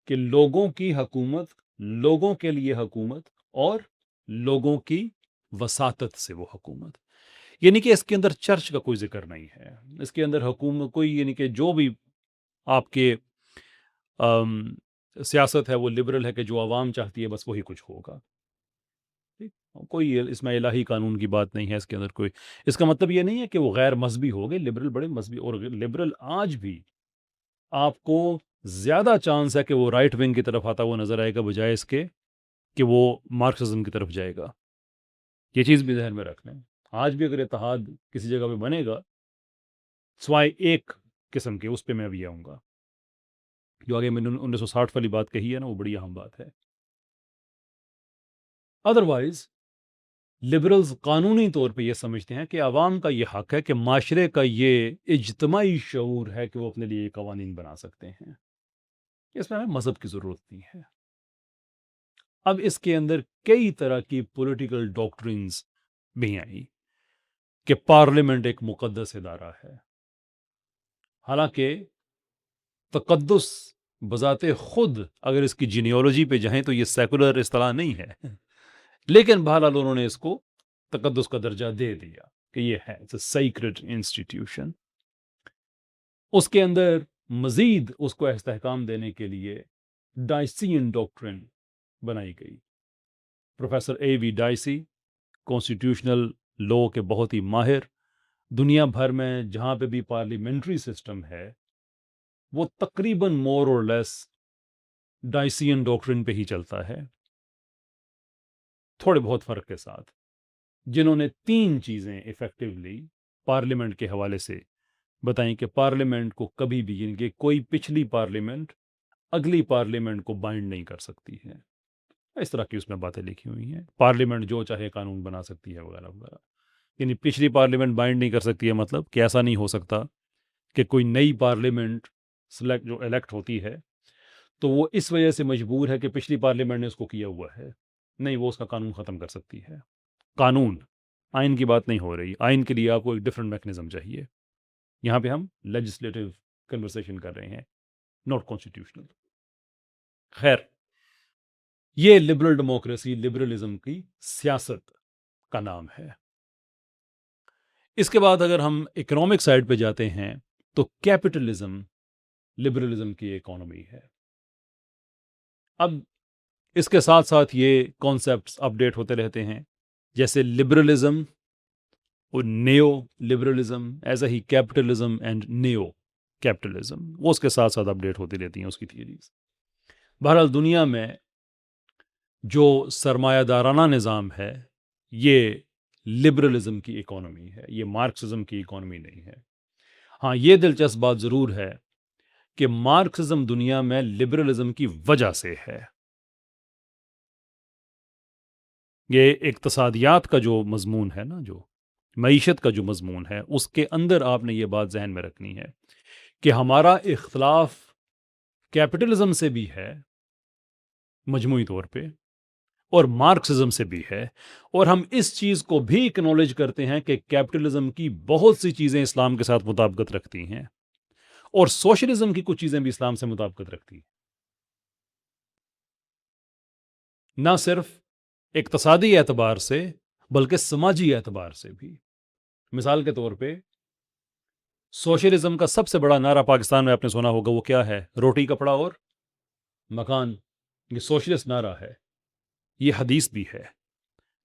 کہ لوگوں کی حکومت، لوگوں کے لیے حکومت، اور لوگوں کی وساطت سے وہ حکومت. یعنی کہ اس کے اندر چرچ کا کوئی ذکر نہیں ہے، اس کے اندر حکومت کوئی، یعنی کہ جو بھی آپ کے سیاست ہے وہ لبرل ہے کہ جو عوام چاہتی ہے بس وہی کچھ ہوگا. کوئی اس میں الہی قانون کی بات نہیں ہے اس کے اندر کوئی. اس کا مطلب یہ نہیں ہے کہ وہ غیر مذہبی ہو گئے. لبرل بڑے مذہبی، اور لبرل آج بھی آپ کو زیادہ چانس ہے کہ وہ رائٹ ونگ کی طرف آتا وہ نظر آئے گا، بجائے اس کے کہ وہ مارکسزم کی طرف جائے گا. یہ چیز بھی ذہن میں رکھ لیں. آج بھی اگر اتحاد کسی جگہ پہ بنے گا سوائے ایک قسم کے، اس پہ میں بھی آؤں گا. جو آگے میں نے 1960 والی بات کہی ہے نا، وہ بڑی اہم بات ہے. ادروائز لبرلز قانونی طور پہ یہ سمجھتے ہیں کہ عوام کا یہ حق ہے کہ معاشرے کا یہ اجتماعی شعور ہے کہ وہ اپنے لیے قوانین بنا سکتے ہیں. اس میں ہمیں مذہب کی ضرورت نہیں ہے. اب اس کے اندر کئی طرح کی پولیٹیکل ڈاکٹرنز بھی آئی کہ پارلیمنٹ ایک مقدس ادارہ ہے. حالانکہ تقدس بذات خود اگر اس کی جینیالوجی پہ جائیں تو یہ سیکولر اصطلاح نہیں ہے، لیکن بہرحال انہوں نے اس کو تقدس کا درجہ دے دیا کہ یہ ہے سیکرڈ انسٹیٹیوشن. اس کے اندر مزید اس کو استحکام دینے کے لیے ڈائسین ڈاکٹرن بنائی گئی. پروفیسر اے وی ڈائسی کانسٹیٹیوشنل لا کے بہت ہی ماہر، دنیا بھر میں جہاں پہ بھی پارلیمنٹری سسٹم ہے وہ تقریباً مور اور لیس ڈائسین ڈاکٹرن پہ ہی چلتا ہے، تھوڑے بہت فرق کے ساتھ. جنہوں نے 3 چیزیں ایفیکٹولی پارلیمنٹ کے حوالے سے بتائیں کہ پارلیمنٹ کو کبھی بھی، یعنی کہ کوئی پچھلی پارلیمنٹ اگلی پارلیمنٹ کو بائنڈ نہیں کر سکتی ہے. اس طرح کی اس میں باتیں لکھی ہوئی ہیں. پارلیمنٹ جو چاہے قانون بنا سکتی ہے وغیرہ وغیرہ. یعنی پچھلی پارلیمنٹ بائنڈ نہیں کر سکتی ہے، مطلب کہ ایسا نہیں ہو سکتا کہ کوئی نئی پارلیمنٹ جو الیکٹ ہوتی ہے تو وہ اس وجہ سے مجبور ہے کہ پچھلی پارلیمنٹ نے اس کو کیا ہوا ہے. نہیں، وہ اس کا قانون ختم کر سکتی ہے. قانون، آئین کی بات نہیں ہو رہی. آئین کے لیے آپ کو ایک ڈفرنٹ میکنزم چاہیے. یہاں پہ ہم لیجسلیٹو کنورسیشن کر رہے ہیں، ناٹ کانسٹیٹیوشنل. خیر، یہ لبرل ڈیموکریسی، لبرلزم کی سیاست کا نام ہے. اس کے بعد اگر ہم اکنامک سائڈ پہ جاتے ہیں تو کیپٹلزم لبرلزم کی اکانومی ہے. اب اس کے ساتھ ساتھ یہ کانسیپٹس اپڈیٹ ہوتے رہتے ہیں، جیسے لبرلزم اور نیو لبرلزم ایسا ہی کیپٹلزم اینڈ نیو کیپٹلزم، وہ اس کے ساتھ ساتھ اپڈیٹ ہوتی رہتی ہیں اس کی تھیوریز۔ بہرحال دنیا میں جو سرمایہ دارانہ نظام ہے یہ لبرلزم کی اکانومی ہے، یہ مارکسزم کی اکانومی نہیں ہے۔ ہاں یہ دلچسپ بات ضرور ہے کہ مارکسزم دنیا میں لبرلزم کی وجہ سے ہے۔ یہ اقتصادیات کا جو مضمون ہے نا، جو معیشت کا جو مضمون ہے، اس کے اندر آپ نے یہ بات ذہن میں رکھنی ہے کہ ہمارا اختلاف کیپٹلزم سے بھی ہے مجموعی طور پہ، اور مارکسزم سے بھی ہے، اور ہم اس چیز کو بھی اکنالج کرتے ہیں کہ کیپٹلزم کی بہت سی چیزیں اسلام کے ساتھ مطابقت رکھتی ہیں، اور سوشلزم کی کچھ چیزیں بھی اسلام سے مطابقت رکھتی ہیں، نہ صرف اقتصادی اعتبار سے بلکہ سماجی اعتبار سے بھی۔ مثال کے طور پہ سوشلزم کا سب سے بڑا نعرہ پاکستان میں آپ نے سنا ہوگا، وہ کیا ہے؟ روٹی کپڑا اور مکان۔ یہ سوشلسٹ نعرہ ہے، یہ حدیث بھی ہے،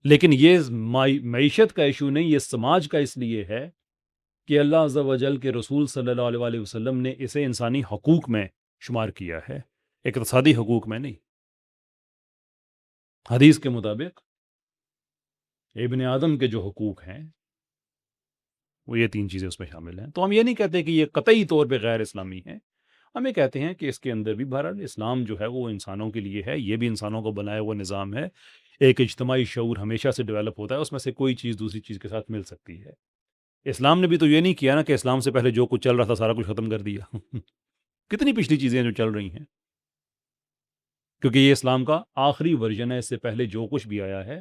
لیکن یہ معیشت کا ایشو نہیں، یہ سماج کا اس لیے ہے کہ اللہ عز و جل کے رسول صلی اللہ علیہ وسلم نے اسے انسانی حقوق میں شمار کیا ہے، اقتصادی حقوق میں نہیں۔ حدیث کے مطابق ابن آدم کے جو حقوق ہیں وہ یہ 3 چیزیں اس میں شامل ہیں۔ تو ہم یہ نہیں کہتے کہ یہ قطعی طور پہ غیر اسلامی ہے، ہم یہ کہتے ہیں کہ اس کے اندر بھی بہرحال اسلام جو ہے وہ انسانوں کے لیے ہے، یہ بھی انسانوں کو بنایا ہوا نظام ہے، ایک اجتماعی شعور ہمیشہ سے ڈیولپ ہوتا ہے، اس میں سے کوئی چیز دوسری چیز کے ساتھ مل سکتی ہے۔ اسلام نے بھی تو یہ نہیں کیا نا کہ اسلام سے پہلے جو کچھ چل رہا تھا سارا کچھ ختم کر دیا۔ کتنی پچھلی چیزیں جو چل رہی ہیں، کیونکہ یہ اسلام کا آخری ورژن ہے، اس سے پہلے جو کچھ بھی آیا ہے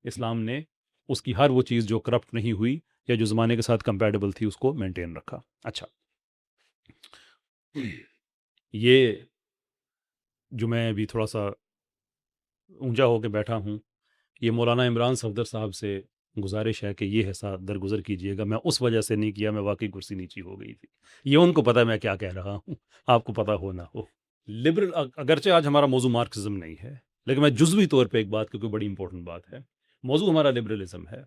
اسلام نے اس کی ہر وہ چیز جو کرپٹ نہیں ہوئی یا جو زمانے کے ساتھ کمپیٹیبل تھی اس کو مینٹین رکھا۔ اچھا، یہ جو میں ابھی تھوڑا سا اونچا ہو کے بیٹھا ہوں، یہ مولانا عمران صفدر صاحب سے گزارش ہے کہ یہ حصہ درگزر کیجئے گا، میں اس وجہ سے نہیں کیا، میں واقعی کرسی نیچی ہو گئی تھی، یہ ان کو پتہ ہے میں کیا کہہ رہا ہوں، آپ کو پتہ ہو نہ ہو۔ لبرل اگرچہ آج ہمارا موضوع مارکسزم نہیں ہے، لیکن میں جزوی طور پہ ایک بات، کیونکہ بڑی امپورٹنٹ بات ہے، موضوع ہمارا لبرلزم ہے،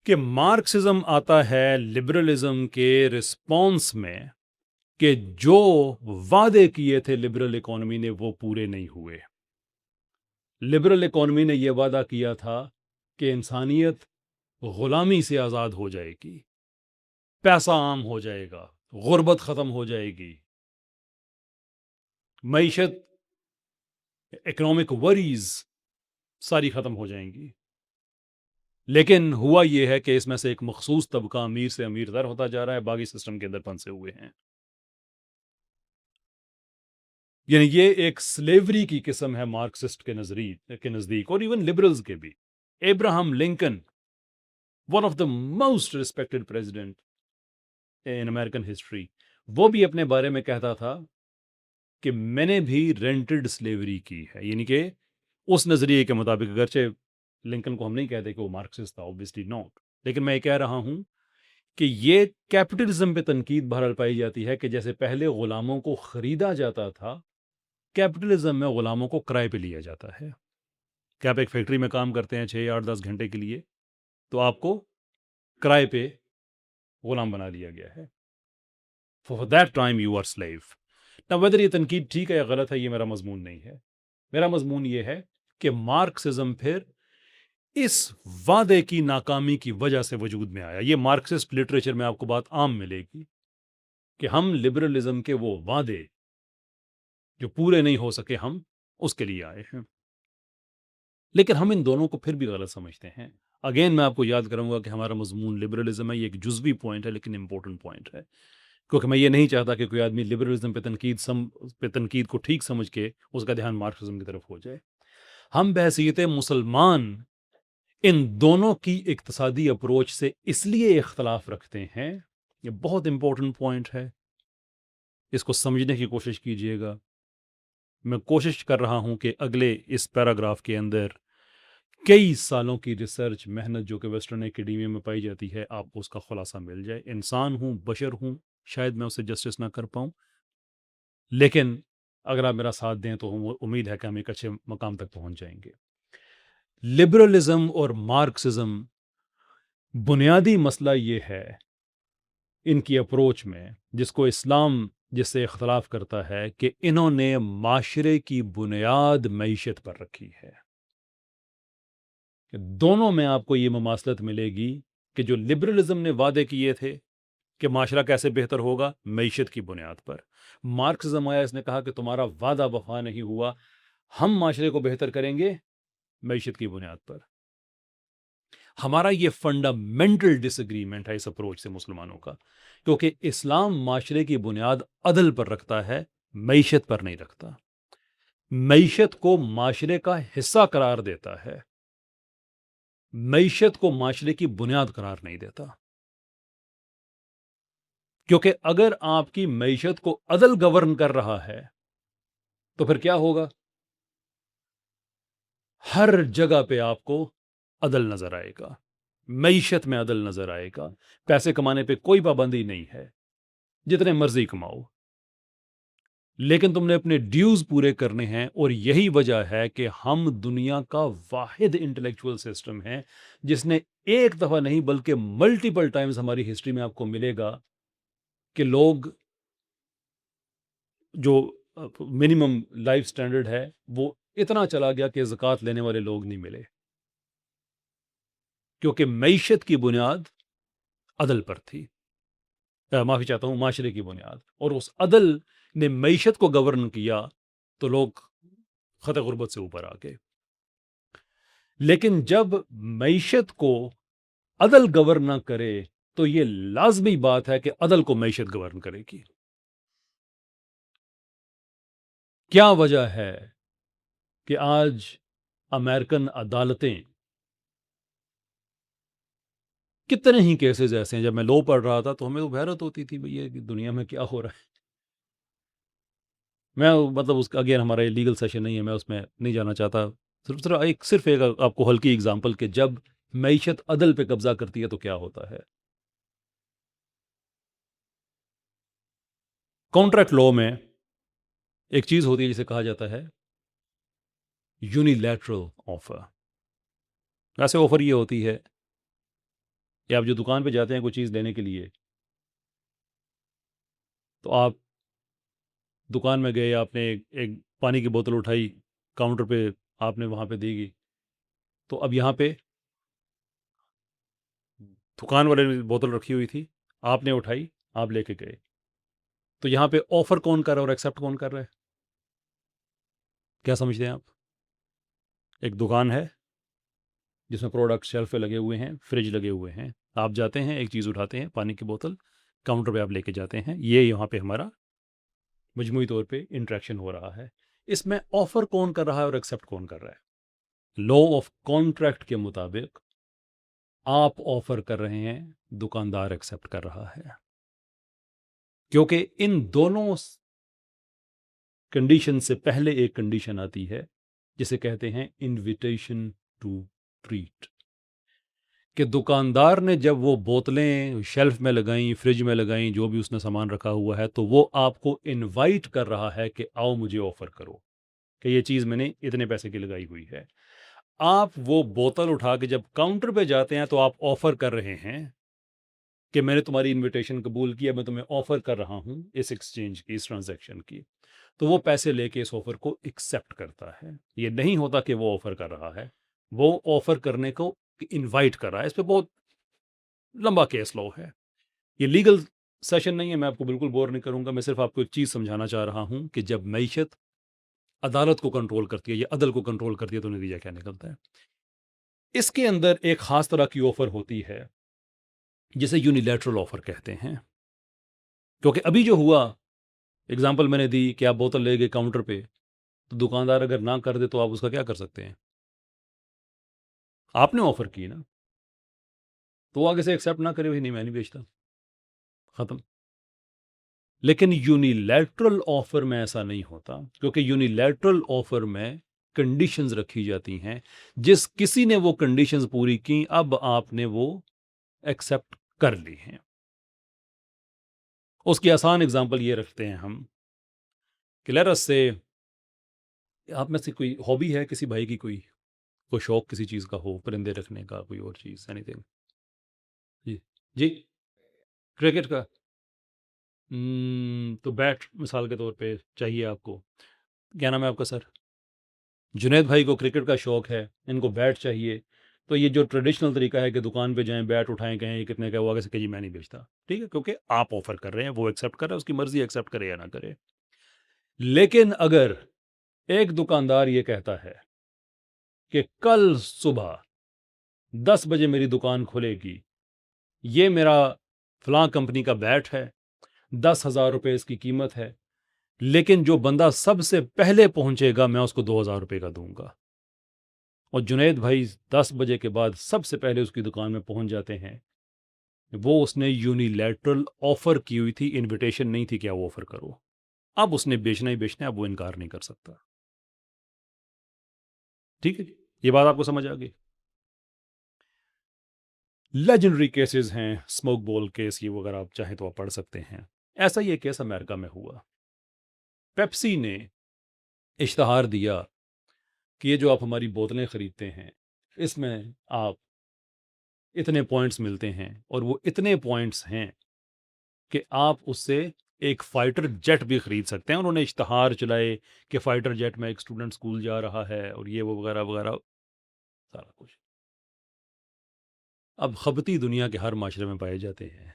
کہ مارکسزم آتا ہے لبرلزم کے رسپانس میں کہ جو وعدے کیے تھے لبرل اکانومی نے وہ پورے نہیں ہوئے۔ لبرل اکانومی نے یہ وعدہ کیا تھا کہ انسانیت غلامی سے آزاد ہو جائے گی، پیسہ عام ہو جائے گا، غربت ختم ہو جائے گی، معیشت، اکنامک وریز ساری ختم ہو جائیں گی۔ لیکن ہوا یہ ہے کہ اس میں سے ایک مخصوص طبقہ امیر سے امیر تر ہوتا جا رہا ہے، باقی سسٹم کے اندر پھنسے ہوئے ہیں۔ یعنی یہ ایک سلیوری کی قسم ہے مارکسسٹ کے نزدیک، اور ایون لبرلز کے بھی۔ Abraham Lincoln, one of the most respected president in American history, وہ بھی اپنے بارے میں کہتا تھا کہ میں نے بھی رینٹڈ سلیوری کی ہے، یعنی کہ اس نظریے کے مطابق، اگرچہ لنکن کو ہم نہیں کہتے کہ وہ مارکسسٹ تھا، obviously not، لیکن میں یہ کہہ رہا ہوں کہ یہ کیپٹلزم پہ تنقید بہرحال پائی جاتی ہے کہ جیسے پہلے غلاموں کو خریدا جاتا تھا، کیپٹلزم میں غلاموں کو کرائے پہ لیا جاتا ہے کہ آپ ایک فیکٹری میں کام کرتے ہیں 6 8 10 گھنٹے کے لیے، تو آپ کو کرائے پہ غلام بنا لیا گیا ہے۔ For that time you are slave۔ Now whether یہ تنقید ٹھیک ہے یا غلط ہے، یہ میرا مضمون نہیں ہے، میرا مضمون یہ ہے کہ مارکسزم پھر اس وعدے کی ناکامی کی وجہ سے وجود میں آیا۔ یہ مارکسسٹ لٹریچر میں آپ کو بات عام ملے گی کہ ہم لبرلزم کے وہ وعدے جو پورے نہیں ہو سکے، ہم اس کے لیے آئے ہیں، لیکن ہم ان دونوں کو پھر بھی غلط سمجھتے ہیں۔ اگین میں آپ کو یاد کروں گا کہ ہمارا مضمون لبرلزم ہے، یہ ایک جزوی پوائنٹ ہے لیکن امپورٹنٹ پوائنٹ ہے، کیونکہ میں یہ نہیں چاہتا کہ کوئی آدمی لبرلزم پہ تنقید کو ٹھیک سمجھ کے اس کا دھیان مارکسزم کی طرف ہو جائے۔ ہم بحیثیت مسلمان ان دونوں کی اقتصادی اپروچ سے اس لیے اختلاف رکھتے ہیں، یہ بہت امپورٹنٹ پوائنٹ ہے، اس کو سمجھنے کی کوشش کیجئے گا۔ میں کوشش کر رہا ہوں کہ اگلے اس پیراگراف کے اندر کئی سالوں کی ریسرچ محنت جو کہ ویسٹرن اکیڈیمیا میں پائی جاتی ہے، آپ کو اس کا خلاصہ مل جائے۔ انسان ہوں، بشر ہوں، شاید میں اسے جسٹس نہ کر پاؤں، لیکن اگر آپ میرا ساتھ دیں تو امید ہے کہ ہم ایک اچھے مقام تک پہنچ جائیں گے۔ لبرلزم اور مارکسزم بنیادی مسئلہ یہ ہے ان کی اپروچ میں، جس کو اسلام جس سے اختلاف کرتا ہے، کہ انہوں نے معاشرے کی بنیاد معیشت پر رکھی ہے. کہ دونوں میں آپ کو یہ مماثلت ملے گی کہ جو لبرلزم نے وعدے کیے تھے کہ معاشرہ کیسے بہتر ہوگا، معیشت کی بنیاد پر. مارکسزم آیا، اس نے کہا کہ تمہارا وعدہ وفا نہیں ہوا، ہم معاشرے کو بہتر کریں گے معیشت کی بنیاد پر. ہمارا یہ فنڈامنٹل ڈس اگریمنٹ ہے اس اپروچ سے مسلمانوں کا، کیونکہ اسلام معاشرے کی بنیاد عدل پر رکھتا ہے، معیشت پر نہیں رکھتا. معیشت کو معاشرے کا حصہ قرار دیتا ہے، معیشت کو معاشرے کی بنیاد قرار نہیں دیتا. کیونکہ اگر آپ کی معیشت کو عدل گورن کر رہا ہے تو پھر کیا ہوگا؟ ہر جگہ پہ آپ کو عدل نظر آئے گا، معیشت میں عدل نظر آئے گا. پیسے کمانے پہ کوئی پابندی نہیں ہے، جتنے مرضی کماؤ، لیکن تم نے اپنے ڈیوز پورے کرنے ہیں. اور یہی وجہ ہے کہ ہم دنیا کا واحد انٹلیکچوئل سسٹم ہے جس نے ایک دفعہ نہیں بلکہ ملٹیپل ٹائمز ہماری ہسٹری میں آپ کو ملے گا کہ لوگ جو منیمم لائف سٹینڈرڈ ہے وہ اتنا چلا گیا کہ زکوٰۃ لینے والے لوگ نہیں ملے، کیونکہ معیشت کی بنیاد عدل پر تھی. معافی چاہتا ہوں، معاشرے کی بنیاد. اور اس عدل نے معیشت کو گورن کیا تو لوگ خط غربت سے اوپر آ گئے. لیکن جب معیشت کو عدل گورن نہ کرے تو یہ لازمی بات ہے کہ عدل کو معیشت گورن کرے گی. کیا وجہ ہے کہ آج امریکن عدالتیں، کتنے ہی کیسز ایسے ہیں، جب میں لو پڑھ رہا تھا تو ہمیں تو حیرت ہوتی تھی بھئی یہ دنیا میں کیا ہو رہا ہے. میں مطلب اس کا اگین ہمارا یہ لیگل سیشن نہیں ہے، میں اس میں نہیں جانا چاہتا. صرف ایک آپ کو ہلکی اگزامپل کہ جب معیشت عدل پہ قبضہ کرتی ہے تو کیا ہوتا ہے. کانٹریکٹ لا میں ایک چیز ہوتی ہے جسے کہا جاتا ہے یونیلیٹرل آفر. ویسے آفر یہ ہوتی ہے کہ آپ جو دکان پہ جاتے ہیں کوئی چیز لینے کے لیے، تو آپ دکان میں گئے، آپ نے ایک پانی کی بوتل اٹھائی، کاؤنٹر پہ آپ نے وہاں پہ دی گئی، تو اب یہاں پہ دکان والے نے بوتل رکھی ہوئی تھی، آپ نے اٹھائی، آپ لے کے گئے. تو یہاں پہ آفر کون کر رہا ہے اور ایکسیپٹ کون کر رہا ہے؟ کیا سمجھتے ہیں آپ؟ ایک دکان ہے جس میں پروڈکٹ شیلف پہ لگے ہوئے ہیں، فریج لگے ہوئے ہیں، آپ جاتے ہیں ایک چیز اٹھاتے ہیں، پانی کی بوتل، کاؤنٹر پہ آپ لے کے جاتے ہیں. یہ یہاں پہ ہمارا مجموعی طور پہ انٹریکشن ہو رہا ہے. اس میں آفر کون کر رہا ہے اور ایکسیپٹ کون کر رہا ہے؟ لا آف کانٹریکٹ کے مطابق آپ آفر کر رہے ہیں، دکاندار ایکسیپٹ کر رہا ہے. کیونکہ ان دونوں کنڈیشن سے پہلے ایک کنڈیشن آتی ہے جسے کہتے ہیں انویٹیشن ٹو ٹریٹ. کہ دکاندار نے جب وہ بوتلیں شیلف میں لگائیں، فریج میں لگائیں، جو بھی اس نے سامان رکھا ہوا ہے، تو وہ آپ کو انوائٹ کر رہا ہے کہ آؤ مجھے آفر کرو کہ یہ چیز میں نے اتنے پیسے کی لگائی ہوئی ہے. آپ وہ بوتل اٹھا کے جب کاؤنٹر پہ جاتے ہیں تو آپ آفر کر رہے ہیں کہ میں نے تمہاری انویٹیشن قبول کیا، میں تمہیں آفر کر رہا ہوں اس ایکسچینج کی، اس ٹرانزیکشن کی. تو وہ پیسے لے کے اس آفر کو ایکسیپٹ کرتا ہے. یہ نہیں ہوتا کہ وہ آفر کر رہا ہے، وہ آفر کرنے کو انوائٹ کر رہا ہے. اس پہ بہت لمبا کیس لا ہے، یہ لیگل سیشن نہیں ہے، میں آپ کو بالکل بور نہیں کروں گا. میں صرف آپ کو ایک چیز سمجھانا چاہ رہا ہوں کہ جب معیشت عدالت کو کنٹرول کرتی ہے یا عدل کو کنٹرول کرتی ہے تو نتیجہ کیا نکلتا ہے. اس کے اندر ایک خاص طرح کی آفر ہوتی ہے جسے یونیلیٹرل آفر کہتے ہیں. کیونکہ ابھی جو ہوا اگزامپل میں نے دی کہ آپ بوتل لے گئے کاؤنٹر پہ، تو دکاندار اگر نہ کر دے تو آپ اس کا کیا کر سکتے ہیں؟ آپ نے آفر کی نا، تو وہ آگے سے ایکسیپٹ نہ کرے، نہیں میں نہیں بیچتا، ختم. لیکن یونیلیٹرل آفر میں ایسا نہیں ہوتا، کیونکہ یونیلیٹرل آفر میں کنڈیشنز رکھی جاتی ہیں. جس کسی نے وہ کنڈیشنز پوری کی، اب آپ نے وہ ایکسیپٹ کر لی ہیں. اس کی آسان اگزامپل یہ رکھتے ہیں ہم کہ لیرس سے آپ میں سے کوئی ہابی ہے کسی بھائی کی، کوئی شوق کسی چیز کا ہو، پرندے رکھنے کا، کوئی اور چیز، اینی تھنگ. جی جی کرکٹ کا تو بیٹ مثال کے طور پہ چاہیے آپ کو. کیا نام ہے آپ کا سر؟ جنید بھائی کو کرکٹ کا شوق ہے, ان کو بیٹ چاہیے. تو یہ جو ٹریڈیشنل طریقہ ہے کہ دکان پہ جائیں بیٹ اٹھائیں کہیں یہ کتنے کا, وہ آگے سے کہ جی میں نہیں بیچتا, ٹھیک ہے, کیونکہ آپ آفر کر رہے ہیں, وہ ایکسیپٹ کر رہے ہیں, اس کی مرضی ایکسیپٹ کرے یا نہ کرے. لیکن اگر ایک دکاندار یہ کہتا ہے کہ کل صبح 10 بجے میری دکان کھلے گی, یہ میرا فلاں کمپنی کا بیٹ ہے, 10,000 روپے اس کی قیمت ہے, لیکن جو بندہ سب سے پہلے پہنچے گا میں اس کو 2,000 روپے کا دوں گا. اور جنید بھائی 10 بجے کے بعد سب سے پہلے اس کی دکان میں پہنچ جاتے ہیں. وہ اس نے یونیلیٹرل آفر کی ہوئی تھی, انویٹیشن نہیں تھی کہ وہ آفر کرو. اب اس نے بیچنا ہی بیچنا ہے, اب وہ انکار نہیں کر سکتا. ٹھیک ہے جی, یہ بات آپ کو سمجھ آ گئی. لیجنڈری کیسز ہیں, اسموک بول کیس, یہ اگر آپ چاہیں تو آپ پڑھ سکتے ہیں. ایسا یہ کیس امریکہ میں ہوا. پیپسی نے اشتہار دیا کہ یہ جو آپ ہماری بوتلیں خریدتے ہیں اس میں آپ اتنے پوائنٹس ملتے ہیں, اور وہ اتنے پوائنٹس ہیں کہ آپ اس سے ایک فائٹر جیٹ بھی خرید سکتے ہیں. انہوں نے اشتہار چلائے کہ فائٹر جیٹ میں ایک اسٹوڈنٹ اسکول جا رہا ہے, اور یہ وہ وغیرہ وغیرہ سارا کچھ. اب خبتی دنیا کے ہر معاشرے میں پائے جاتے ہیں.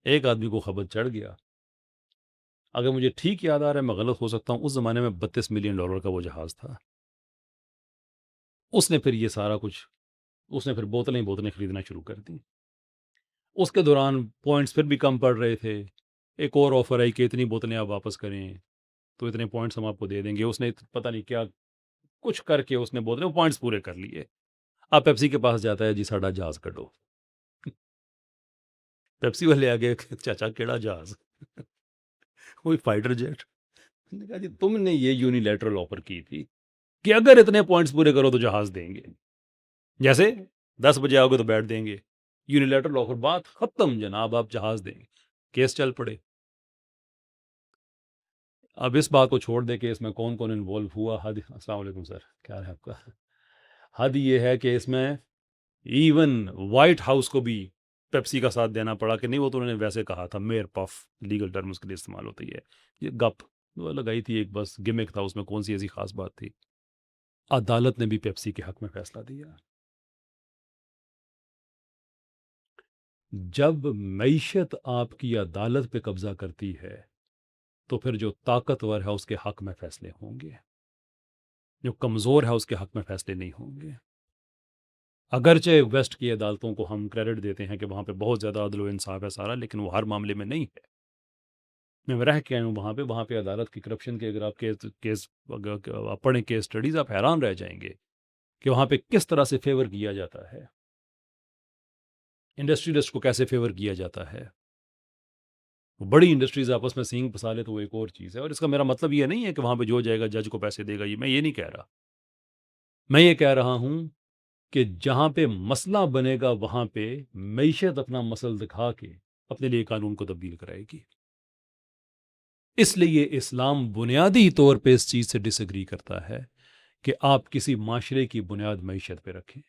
ایک آدمی کو خبر چڑھ گیا, اگر مجھے ٹھیک یاد آ رہا ہے, میں غلط ہو سکتا ہوں, اس زمانے میں $32 ملین کا وہ جہاز تھا. اس نے پھر یہ سارا کچھ, اس نے پھر بوتلیں خریدنا شروع کر دی. اس کے دوران پوائنٹس پھر بھی کم پڑ رہے تھے. ایک اور آفر آئی کہ اتنی بوتلیں آپ واپس کریں تو اتنے پوائنٹس ہم آپ کو دے دیں گے. اس نے پتہ نہیں کیا کچھ کر کے اس نے بوتلیں پوائنٹس پورے کر لیے. اب پیپسی کے پاس جاتا ہے, جی ساڈا جہاز کڈو. پیپسی والے آگے, چاچا کیڑا جہاز؟ کوئی فائٹر جیٹ. نے کہا جی تم نے یہ یونیلیٹرل آفر کی تھی کہ اگر اتنے پوائنٹس پورے کرو تو جہاز دیں گے, جیسے 10 بجے آؤ گے تو بیٹھ دیں گے. یونیلیٹرل آفر, بات ختم جناب, آپ جہاز دیں گے. کیس چل پڑے. اب اس بات کو چھوڑ دے کہ اس میں کون کون انوالو ہوا. حد, السلام علیکم سر, کیا ہے آپ کا؟ حد یہ ہے کہ اس میں ایون وائٹ ہاؤس کو بھی پیپسی کا ساتھ دینا پڑا کہ نہیں وہ تو انہوں نے ویسے کہا تھا, میئر پف لیگل ٹرمز کے لیے استعمال ہوتی ہے, یہ گپ وہ لگائی تھی ایک, بس گمک تھا, اس میں کون سی ایسی خاص بات تھی. عدالت نے بھی پیپسی کے حق میں فیصلہ دیا. جب معیشت آپ کی عدالت پہ قبضہ کرتی ہے تو پھر جو طاقتور ہے اس کے حق میں فیصلے ہوں گے, جو کمزور ہے اس کے حق میں فیصلے نہیں ہوں گے. اگرچہ ویسٹ کی عدالتوں کو ہم کریڈٹ دیتے ہیں کہ وہاں پہ بہت زیادہ عدل و انصاف ہے سارا, لیکن وہ ہر معاملے میں نہیں ہے. میں رہ کے آیا ہوں وہاں پہ عدالت کی کرپشن کے اگر آپ کیس آپ پڑھیں کیس اسٹڈیز, آپ حیران رہ جائیں گے کہ وہاں پہ کس طرح سے فیور کیا جاتا ہے, انڈسٹریلسٹ کو کیسے فیور کیا جاتا ہے. بڑی انڈسٹریز آپس میں سینگ پھنسا لے تو وہ ایک اور چیز ہے. اور اس کا میرا مطلب یہ نہیں ہے کہ وہاں پہ جو جائے گا جج کو پیسے دے گا, یہ میں یہ نہیں کہہ رہا. میں یہ کہہ رہا ہوں کہ جہاں پہ مسئلہ بنے گا وہاں پہ معیشت اپنا مسئلہ دکھا کے اپنے لیے قانون کو تبدیل کرائے گی. اس لیے اسلام بنیادی طور پہ اس چیز سے ڈس ایگری کرتا ہے کہ آپ کسی معاشرے کی بنیاد معیشت پہ رکھیں.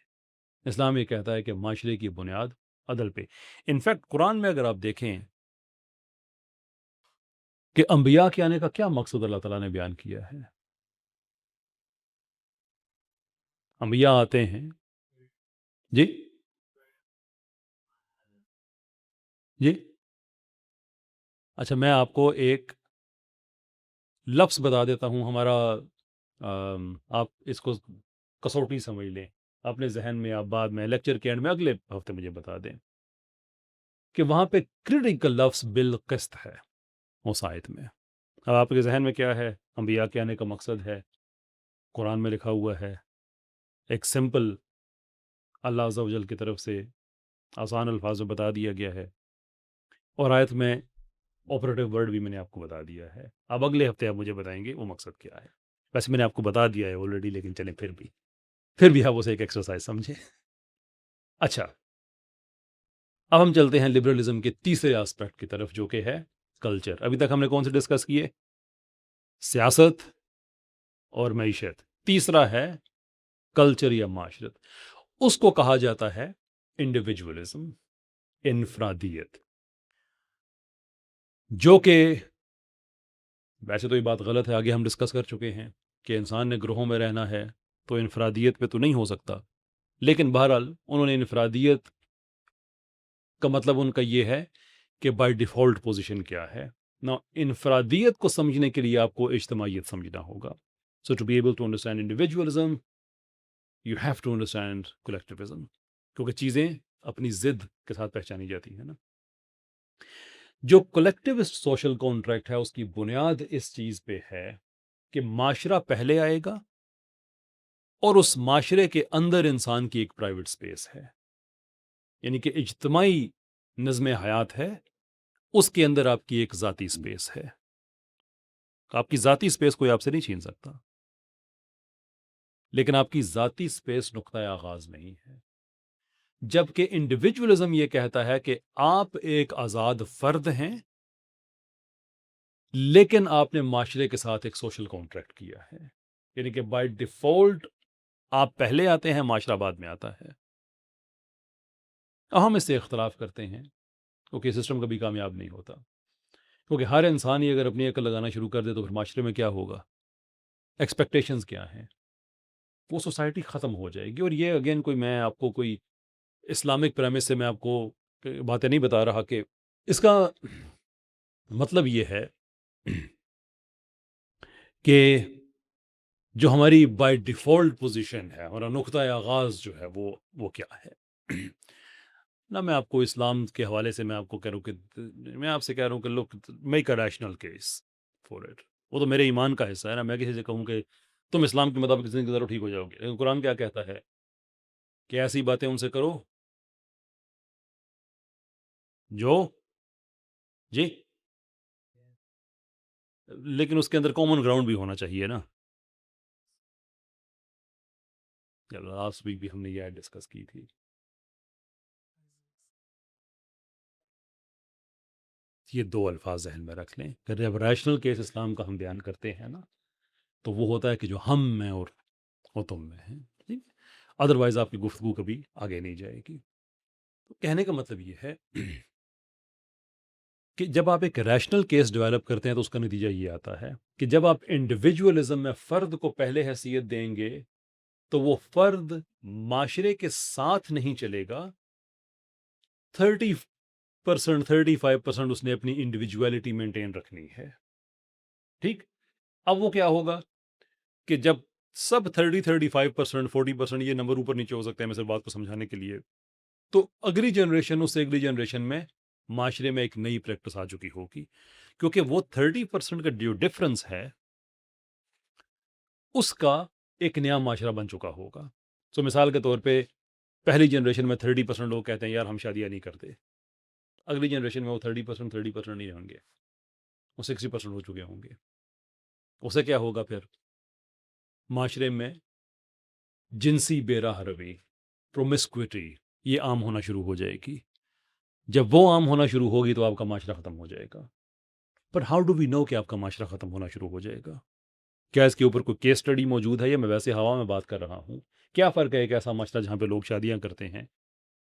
اسلام یہ کہتا ہے کہ معاشرے کی بنیاد عدل پہ. انفیکٹ قرآن میں اگر آپ دیکھیں کہ انبیاء کے آنے کا کیا مقصد اللہ تعالیٰ نے بیان کیا ہے. انبیاء آتے ہیں, جی جی اچھا میں آپ کو ایک لفظ بتا دیتا ہوں, ہمارا آپ اس کو کسوٹی سمجھ لیں اپنے ذہن میں, آپ بعد میں لیکچر کے اینڈ میں اگلے ہفتے مجھے بتا دیں کہ وہاں پہ کریٹیکل لفظ بالقسط ہے اس آیت میں. اب آپ کے ذہن میں کیا ہے؟ انبیاء کے آنے کا مقصد ہے, قرآن میں لکھا ہوا ہے, ایک سمپل اللہ عز و جل کی طرف سے آسان الفاظ میں بتا دیا گیا ہے, اور آیت میں آپریٹو ورڈ بھی میں نے آپ کو بتا دیا ہے. اب اگلے ہفتے آپ مجھے بتائیں گے وہ مقصد کیا ہے. ویسے میں نے آپ کو بتا دیا ہے آلریڈی, لیکن چلیں پھر بھی آپ اسے ایک ایکسرسائز سمجھیں. اچھا اب ہم چلتے ہیں لبرلزم کے تیسرے آسپیکٹ کی طرف, جو کہ ہے کلچر. ابھی تک ہم نے کون سے ڈسکس کیے؟ سیاست اور معیشت. تیسرا ہے کلچر یا معاشرت. اس کو کہا جاتا ہے انڈیویجولزم. انفرادیت، جو کہ ویسے تو یہ بات غلط ہے، آگے ہم ڈسکس کر چکے ہیں کہ انسان نے گروہوں میں رہنا ہے تو انفرادیت پہ تو نہیں ہو سکتا، لیکن بہرحال انہوں نے انفرادیت کا مطلب ان کا یہ ہے کہ بائی ڈیفالٹ پوزیشن کیا ہے نا. انفرادیت کو سمجھنے کے لیے آپ کو اجتماعیت سمجھنا ہوگا. So to be able to understand individualism you have to understand collectivism, کیونکہ چیزیں اپنی ضد کے ساتھ پہچانی جاتی ہیں نا. جو کولیکٹیوسٹ سوشل کانٹریکٹ ہے اس کی بنیاد اس چیز پہ ہے کہ معاشرہ پہلے آئے گا اور اس معاشرے کے اندر انسان کی ایک پرائیویٹ سپیس ہے، یعنی کہ اجتماعی نظم حیات ہے، اس کے اندر آپ کی ایک ذاتی سپیس ہے. آپ کی ذاتی سپیس کوئی آپ سے نہیں چھین سکتا، لیکن آپ کی ذاتی سپیس نقطۂ آغاز نہیں ہے. جبکہ انڈیویجولزم یہ کہتا ہے کہ آپ ایک آزاد فرد ہیں، لیکن آپ نے معاشرے کے ساتھ ایک سوشل کانٹریکٹ کیا ہے، یعنی کہ بائی ڈیفالٹ آپ پہلے آتے ہیں، معاشرہ بعد میں آتا ہے. ہم اس سے اختلاف کرتے ہیں کیونکہ سسٹم کبھی کامیاب نہیں ہوتا، کیونکہ ہر انسان ہی اگر اپنی عقل لگانا شروع کر دے تو پھر معاشرے میں کیا ہوگا، ایکسپیکٹیشنز کیا ہیں، وہ سوسائٹی ختم ہو جائے گی. اور یہ اگین کوئی میں آپ کو کوئی اسلامک پریمس سے میں آپ کو باتیں نہیں بتا رہا، کہ اس کا مطلب یہ ہے کہ جو ہماری بائی ڈیفالٹ پوزیشن ہے، ہمارا نقطۂ آغاز جو ہے وہ کیا ہے. نہ میں آپ کو اسلام کے حوالے سے میں آپ کو کہہ رہا ہوں کہ میں آپ سے کہہ رہا ہوں کہ لوگ make a rational case for it, وہ تو میرے ایمان کا حصہ ہے نا. میں کسی سے کہوں کہ تم اسلام کے مطابق زندگی گزارو ٹھیک ہو جاؤ گے، لیکن قرآن کیا کہتا ہے کہ ایسی باتیں ان سے کرو جو جی، لیکن اس کے اندر کامن گراؤنڈ بھی ہونا چاہیے نا. لاسٹ ویک بھی ہم نے یہ ڈسکس کی تھی. یہ دو الفاظ ذہن میں رکھ لیں کہ جب ریشنل کیس اسلام کا ہم بیان کرتے ہیں نا تو وہ ہوتا ہے کہ جو ہم میں اور وہ تم میں ہیں، ادروائز آپ کی گفتگو کبھی آگے نہیں جائے گی. تو کہنے کا مطلب یہ ہے کہ جب آپ ایک ریشنل کیس ڈیولپ کرتے ہیں تو اس کا نتیجہ یہ آتا ہے کہ جب آپ انڈیویجولزم میں فرد کو پہلے حیثیت دیں گے تو وہ فرد معاشرے کے ساتھ نہیں چلے گا. 35% اس نے اپنی انڈیویجویلٹی مینٹین رکھنی ہے. ٹھیک، اب وہ کیا ہوگا کہ جب سب 35%، 40%، یہ نمبر اوپر نیچے ہو سکتے ہیں میں صرف بات کو سمجھانے کے لیے، تو اگلی جنریشن اس سے اگلی جنریشن میں معاشرے میں ایک نئی پریکٹس آ چکی ہوگی، کیونکہ وہ 30% کا جو ڈفرنس ہے اس کا ایک نیا معاشرہ بن چکا ہوگا. سو مثال کے طور پہ پہلی جنریشن میں 30% لوگ کہتے ہیں یار ہم شادیاں نہیں کرتے، اگلی جنریشن میں وہ 30% نہیں ہوں گے، وہ 60% ہو چکے ہوں گے. اسے کیا ہوگا پھر معاشرے میں جنسی بے راہ روی، پرومسکوٹی، یہ عام ہونا شروع ہو جائے گی. جب وہ عام ہونا شروع ہوگی تو آپ کا معاشرہ ختم ہو جائے گا. پر ہاؤ ڈو وی نو کہ آپ کا معاشرہ ختم ہونا شروع ہو جائے گا؟ کیا اس کے اوپر کوئی کیس اسٹڈی موجود ہے یا میں ویسے ہوا میں بات کر رہا ہوں؟ کیا فرق ہے ایک ایسا معاشرہ جہاں پہ لوگ شادیاں کرتے ہیں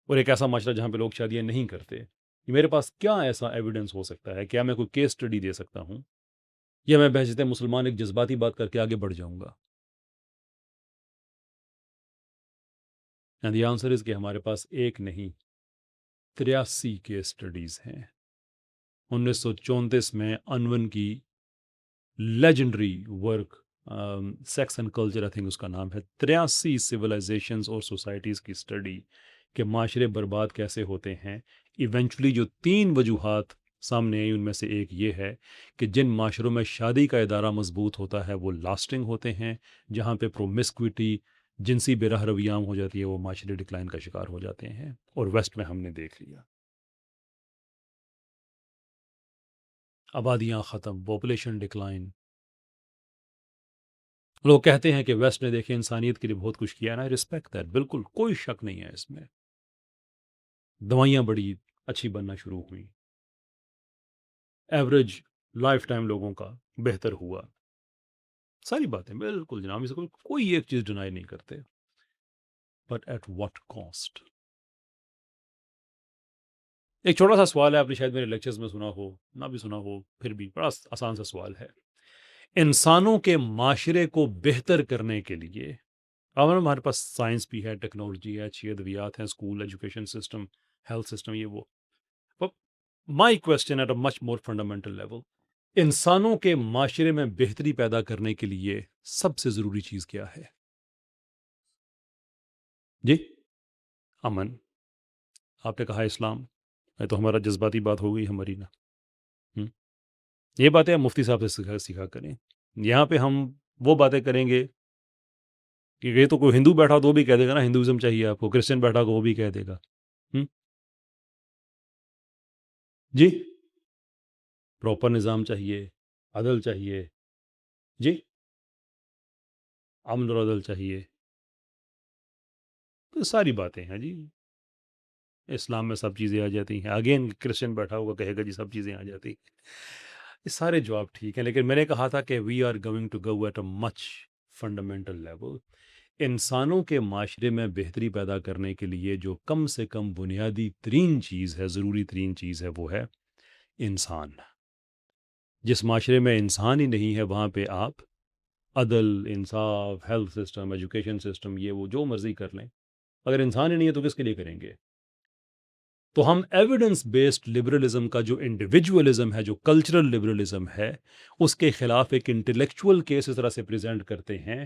اور ایک ایسا معاشرہ جہاں پہ لوگ شادیاں نہیں کرتے؟ میرے پاس کیا ایسا ایویڈنس ہو سکتا ہے؟ کیا میں کوئی کیس اسٹڈی دے سکتا ہوں یا میں بحثیت مسلمان ایک جذباتی بات کر کے آگے بڑھ جاؤں گا؟ اینڈ دی آنسر از کہ ہمارے پاس ایک نہیں 83 کیس اسٹڈیز ہیں. 1934 میں انون کی legendary work sex and culture, I think اس کا نام ہے، 83 سویلائزیشنز اور سوسائٹیز کی اسٹڈی کہ معاشرے برباد کیسے ہوتے ہیں. ایونچولی جو 3 وجوہات سامنے آئی ان میں سے ایک یہ ہے کہ جن معاشروں میں شادی کا ادارہ مضبوط ہوتا ہے وہ لاسٹنگ ہوتے ہیں، جہاں پہ پرومسکوٹی، جنسی بے راہ روی عام ہو جاتی ہے وہ معاشرے ڈکلائن کا شکار ہو جاتے ہیں. اور ویسٹ میں ہم نے دیکھ لیا آبادیاں ختم، پاپولیشن ڈکلائن. لوگ کہتے ہیں کہ ویسٹ نے دیکھے انسانیت کے لیے بہت کچھ کیا نا، رسپیکٹ دیٹ، بالکل کوئی شک نہیں ہے اس میں. دوائیاں بڑی اچھی بننا شروع ہوئیں، ایوریج لائف ٹائم لوگوں کا بہتر ہوا، ساری باتیں بالکل جناب، اس کو کوئی ایک چیز ڈینائی نہیں کرتے. But at what cost? ایک چھوٹا سا سوال ہے، آپ نے شاید میرے لیکچرز میں سنا ہو، نہ بھی سنا ہو، پھر بھی بڑا آسان سا سوال ہے۔ انسانوں کے معاشرے کو بہتر کرنے کے لیے ہمارے پاس سائنس بھی ہے، ٹیکنالوجی ہے، اچھی ادویات ہیں، school, education system, health system, یہ وہ۔ My question at a much more fundamental level, انسانوں کے معاشرے میں بہتری پیدا کرنے کے لیے سب سے ضروری چیز کیا ہے؟ جی، امن۔ آپ نے کہا اسلام، یہ تو ہمارا جذباتی بات ہو گئی ہماری نا۔ ہم، یہ باتیں آپ مفتی صاحب سے سیکھا کریں۔ یہاں پہ ہم وہ باتیں کریں گے کہ یہ تو کوئی ہندو بیٹھا تو وہ بھی کہہ دے گا نا ہندوازم چاہیے آپ کو، کرسچن بیٹھا تو وہ بھی کہہ دے گا۔ ہم، جی، پراپر نظام چاہیے، عدل چاہیے، جی، امن اور عدل چاہیے، تو ساری باتیں ہیں جی۔ اسلام میں سب چیزیں آ جاتی ہیں، اگین کرسچن بیٹھا ہوگا کہے گا جی سب چیزیں آ جاتی ہیں۔ یہ سارے جواب ٹھیک ہیں، لیکن میں نے کہا تھا کہ we are going to go at a much fundamental level. انسانوں کے معاشرے میں بہتری پیدا کرنے کے لیے جو کم سے کم بنیادی ترین چیز ہے، ضروری ترین چیز ہے، وہ ہے انسان۔ جس معاشرے میں انسان ہی نہیں ہے وہاں پہ آپ عدل، انصاف، ہیلتھ سسٹم، ایجوکیشن سسٹم، یہ وہ جو مرضی کر لیں، اگر انسان ہی نہیں ہے تو کس کے لیے کریں گے؟ تو ہم ایویڈنس بیسڈ لبرلزم کا جو انڈیویجولزم ہے، جو کلچرل لبرلزم ہے، اس کے خلاف ایک انٹلیکچول کیس اس طرح سے پریزنٹ کرتے ہیں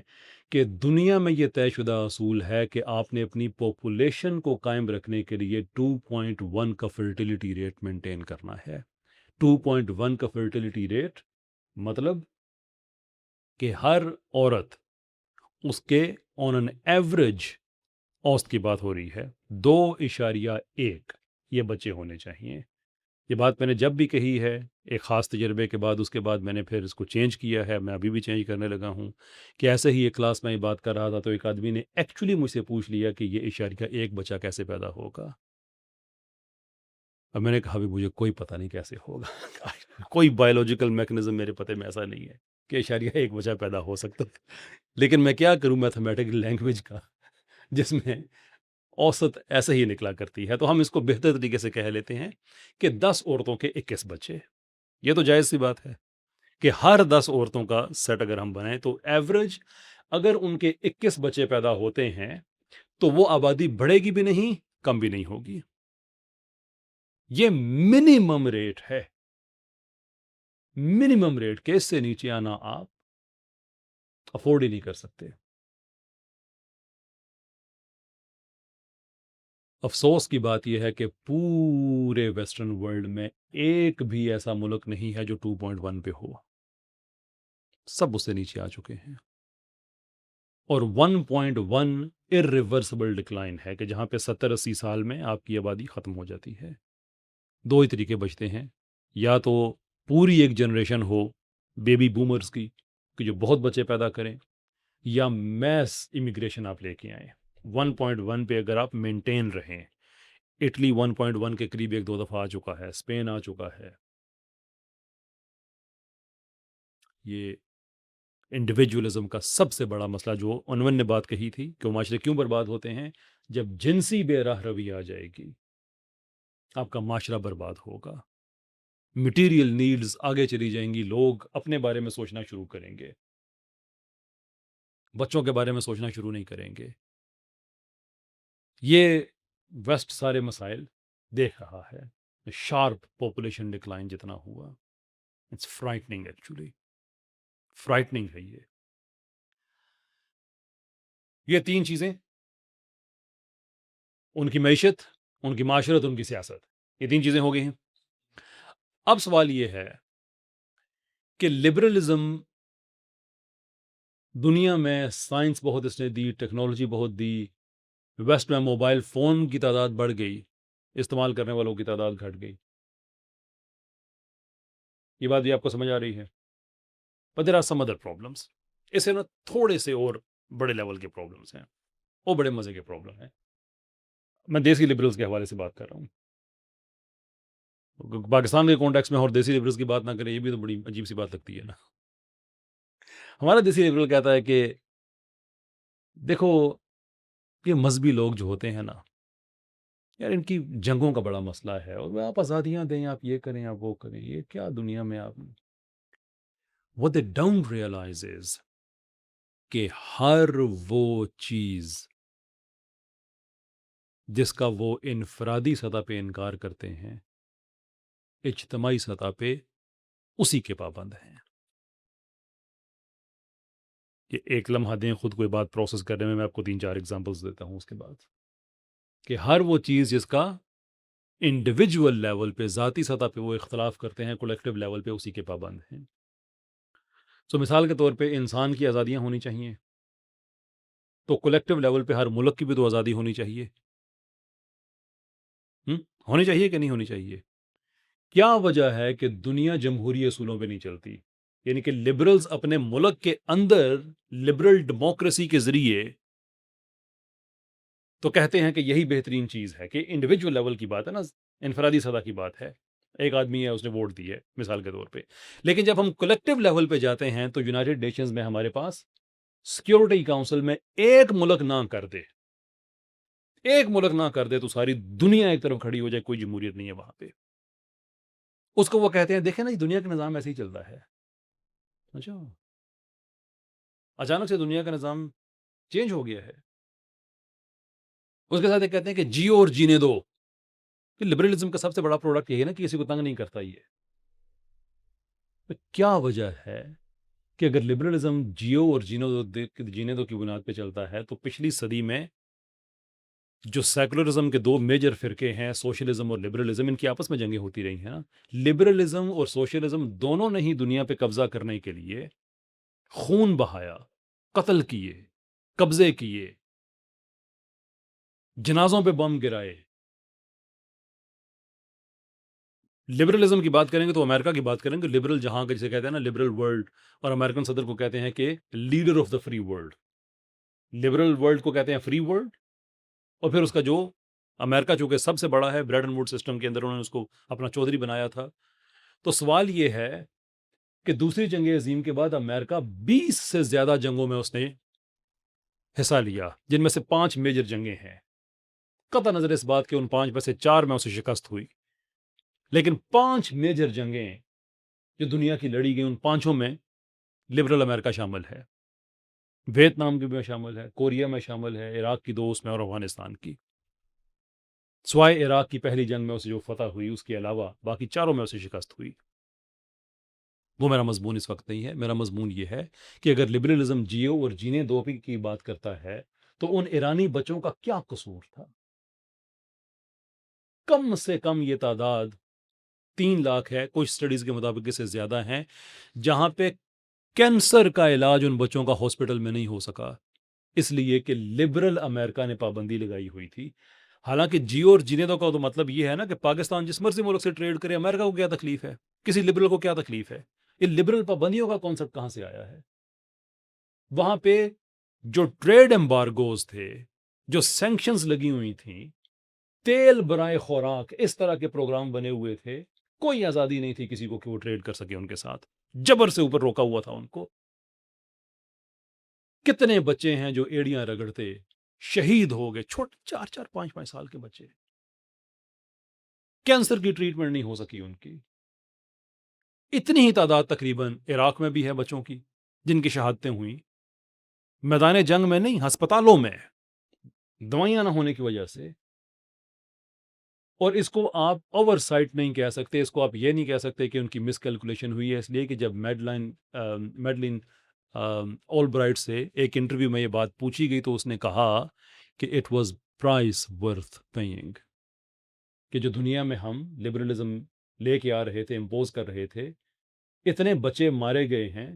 کہ دنیا میں یہ طے شدہ اصول ہے کہ آپ نے اپنی پاپولیشن کو قائم رکھنے کے لیے 2.1 کا فرٹیلیٹی ریٹ مینٹین کرنا ہے۔ 2.1 کا فرٹیلیٹی ریٹ مطلب کہ ہر عورت اس کے آن این ایوریج، اوسط کی بات ہو رہی ہے، 2.1 یہ بچے ہونے چاہیے۔ یہ بات میں نے جب بھی کہی ہے ایک خاص تجربے کے بعد، اس کے بعد میں نے پھر اس کو چینج کیا ہے، میں ابھی بھی چینج کرنے لگا ہوں کہ ایسے ہی ایک کلاس میں یہ بات کر رہا تھا تو ایک آدمی نے ایکچولی مجھ سے پوچھ لیا کہ یہ اشاریہ ایک بچہ کیسے پیدا ہوگا؟ اب میں نے کہا بھی مجھے کوئی پتہ نہیں کیسے ہوگا کوئی بایولوجیکل میکنزم میرے پتہ میں ایسا نہیں ہے کہ اشاریہ ایک بچہ پیدا ہو سکتا، لیکن میں کیا کروں میتھمیٹیکل لینگویج کا جس میں اوسط ایسے ہی نکلا کرتی ہے، تو ہم اس کو بہتر طریقے سے کہہ لیتے ہیں کہ 10 عورتوں کے 21 بچے۔ یہ تو جائز سی بات ہے کہ ہر 10 عورتوں کا سیٹ اگر ہم بنائیں تو ایوریج اگر ان کے 21 بچے پیدا ہوتے ہیں تو وہ آبادی بڑھے گی بھی نہیں، کم بھی نہیں ہوگی۔ یہ منیمم ریٹ ہے، منیمم ریٹ کے اس سے نیچے آنا آپ افورڈ ہی نہیں کر سکتے۔ افسوس کی بات یہ ہے کہ پورے ویسٹرن ورلڈ میں ایک بھی ایسا ملک نہیں ہے جو 2.1 پہ ہو، سب اس سے نیچے آ چکے ہیں۔ اور 1.1 irreversible ڈکلائن ہے کہ جہاں پہ 70-80 سال میں آپ کی آبادی ختم ہو جاتی ہے۔ دو ہی طریقے بچتے ہیں، یا تو پوری ایک جنریشن ہو بیبی بومرز کی کہ جو بہت بچے پیدا کریں، یا میس امیگریشن آپ لے کے آئیں۔ 1.1 پہ اگر آپ مینٹین رہیں، اٹلی 1.1 کے قریب ایک دو دفعہ آ چکا ہے، اسپین آ چکا ہے۔ یہ انڈیویجولزم کا سب سے بڑا مسئلہ جو عنوان نے بات کہی تھی کہ معاشرے کیوں برباد ہوتے ہیں، جب جنسی بے راہ روی آ جائے گی آپ کا معاشرہ برباد ہوگا، مٹیریل نیڈز آگے چلی جائیں گی، لوگ اپنے بارے میں سوچنا شروع کریں گے، بچوں کے بارے میں سوچنا شروع نہیں کریں گے۔ یہ ویسٹ سارے مسائل دیکھ رہا ہے، شارپ پاپولیشن ڈکلائن جتنا ہوا، اٹس فرائٹنگ، ایکچولی فرائٹنگ ہے یہ تین چیزیں، ان کی معیشت، ان کی معاشرت، ان کی سیاست، یہ تین چیزیں ہو گئی ہیں۔ اب سوال یہ ہے کہ لبرلزم دنیا میں سائنس بہت اس نے دی، ٹیکنالوجی بہت دی، ویسٹ میں موبائل فون کی تعداد بڑھ گئی، استعمال کرنے والوں کی تعداد گھٹ گئی۔ یہ بات بھی آپ کو سمجھ آ رہی ہے؟ but there are some other problems، اسے نا تھوڑے سے اور بڑے لیول کے پرابلمس ہیں، وہ بڑے مزے کے پرابلم ہیں۔ میں دیسی لبرلز کے حوالے سے بات کر رہا ہوں، پاکستان کے کانٹیکس میں، اور دیسی لبرلز کی بات نہ کریں، یہ بھی تو بڑی عجیب سی بات لگتی ہے نا۔ ہمارا دیسی لبرل کہتا ہے کہ دیکھو یہ مذہبی لوگ جو ہوتے ہیں نا، یار ان کی جنگوں کا بڑا مسئلہ ہے، اور آپ آزادیاں دیں، آپ یہ کریں، آپ وہ کریں، یہ کیا دنیا میں آپ what they don't realize is کہ ہر وہ چیز جس کا وہ انفرادی سطح پہ انکار کرتے ہیں، اجتماعی سطح پہ اسی کے پابند ہیں. کہ ایک لمحہ دیں خود کوئی بات پروسیس کرنے میں آپ کو 3-4 ایگزامپلس دیتا ہوں اس کے بعد. کہ ہر وہ چیز جس کا انڈیویجول لیول پہ، ذاتی سطح پہ وہ اختلاف کرتے ہیں، کولیکٹیو لیول پہ اسی کے پابند ہیں. سو مثال کے طور پہ انسان کی آزادیاں ہونی چاہیے، تو کولیکٹیو لیول پہ ہر ملک کی بھی تو آزادی ہونی چاہیے. ہونی چاہیے کہ نہیں ہونی چاہیے؟ کیا وجہ ہے کہ دنیا جمہوری اصولوں پہ نہیں چلتی؟ یعنی کہ لبرلز اپنے ملک کے اندر لبرل ڈیموکریسی کے ذریعے تو کہتے ہیں کہ یہی بہترین چیز ہے، کہ انڈیویجول لیول کی بات ہے نا، انفرادی سطح کی بات ہے، ایک آدمی ہے اس نے ووٹ دی ہے مثال کے طور پہ. لیکن جب ہم کلیکٹیو لیول پہ جاتے ہیں تو یونائٹڈ نیشنز میں ہمارے پاس سیکیورٹی کاؤنسل میں ایک ملک نہ کر دے، ایک ملک نہ کر دے تو ساری دنیا ایک طرف کھڑی ہو جائے، کوئی جمہوریت نہیں ہے وہاں پہ. اس کو وہ کہتے ہیں دیکھیں نا یہ دنیا کا نظام ایسے ہی چلتا ہے. اچھا، اچانک سے دنیا کا نظام چینج ہو گیا ہے. اس کے ساتھ یہ کہتے ہیں کہ جیو اور جینے دو. کہ لبرلزم کا سب سے بڑا پروڈکٹ یہ ہے نا کہ کسی کو تنگ نہیں کرتا. یہ کیا وجہ ہے کہ اگر لبرلزم جیو اور جینے دو کی بنیاد پہ چلتا ہے تو پچھلی صدی میں جو سیکولرزم کے دو میجر فرقے ہیں، سوشلزم اور لبرلزم، ان کی آپس میں جنگیں ہوتی رہی ہیں نا. لبرلزم اور سوشلزم دونوں نے ہی دنیا پہ قبضہ کرنے کے لیے خون بہایا، قتل کیے، قبضے کیے، جنازوں پہ بم گرائے. لبرلزم کی بات کریں گے تو امریکہ کی بات کریں گے. لبرل جہاں کا جسے کہتے ہیں نا لبرل ورلڈ، اور امریکن صدر کو کہتے ہیں کہ leader of the free world. Liberal world کو کہتے ہیں فری ورلڈ، اور پھر اس کا جو امریکہ چونکہ سب سے بڑا ہے، بریڈن ووڈ سسٹم کے اندر انہوں نے اس کو اپنا چودھری بنایا تھا. تو سوال یہ ہے کہ دوسری جنگ عظیم کے بعد امریکہ 20 سے زیادہ جنگوں میں اس نے حصہ لیا، جن میں سے 5 میجر جنگیں ہیں. قطع نظر اس بات کہ ان 5 میں سے 4 میں اسے شکست ہوئی، لیکن 5 میجر جنگیں جو دنیا کی لڑی گئی، ان 5 میں لبرل امریکہ شامل ہے. ویتنام کی میں شامل ہے، کوریا میں شامل ہے، عراق کی 2 اس میں، اور افغانستان کی. سوائے عراق کی پہلی جنگ میں اسے جو فتح ہوئی، اس کے علاوہ باقی 4 میں اسے شکست ہوئی. وہ میرا مضمون اس وقت نہیں ہے. میرا مضمون یہ ہے کہ اگر لبرلزم جیو اور جینے دو کی بات کرتا ہے تو ان ایرانی بچوں کا کیا قصور تھا؟ کم سے کم یہ تعداد 3 لاکھ ہے، کچھ سٹڈیز کے مطابق اس سے زیادہ ہیں، جہاں پہ کینسر کا علاج ان بچوں کا ہاسپٹل میں نہیں ہو سکا، اس لیے کہ لبرل امریکہ نے پابندی لگائی ہوئی تھی. حالانکہ جیو اور جینے دو کا تو مطلب یہ ہے نا کہ پاکستان جس مرضی ملک سے ٹریڈ کرے، امریکہ کو کیا تکلیف ہے، کسی لبرل کو کیا تکلیف ہے. یہ لبرل پابندیوں کا کانسیپٹ کہاں سے آیا ہے؟ وہاں پہ جو ٹریڈ ایمبارگوز تھے، جو سینکشنز لگی ہوئی تھیں، تیل برائے خوراک، اس طرح کے پروگرام بنے ہوئے تھے، کوئی آزادی نہیں تھی کسی کو کہ وہ ٹریڈ کر سکے ان کے ساتھ. جبر سے اوپر روکا ہوا تھا ان کو. کتنے بچے ہیں جو ایڑیاں رگڑتے شہید ہو گئے، چھوٹے 4-4 5-5 سال کے بچے، کینسر کی ٹریٹمنٹ نہیں ہو سکی ان کی. اتنی ہی تعداد تقریباً عراق میں بھی ہے بچوں کی جن کی شہادتیں ہوئیں، میدان جنگ میں نہیں، ہسپتالوں میں دوائیاں نہ ہونے کی وجہ سے. اور اس کو آپ اوور سائٹ نہیں کہہ سکتے، اس کو آپ یہ نہیں کہہ سکتے کہ ان کی مس کیلکولیشن ہوئی ہے، اس لیے کہ جب میڈلین آل برائٹ سے ایک انٹرویو میں یہ بات پوچھی گئی تو اس نے کہا کہ it was price worth paying, کہ جو دنیا میں ہم لبرلزم لے کے آ رہے تھے، امپوز کر رہے تھے، اتنے بچے مارے گئے ہیں،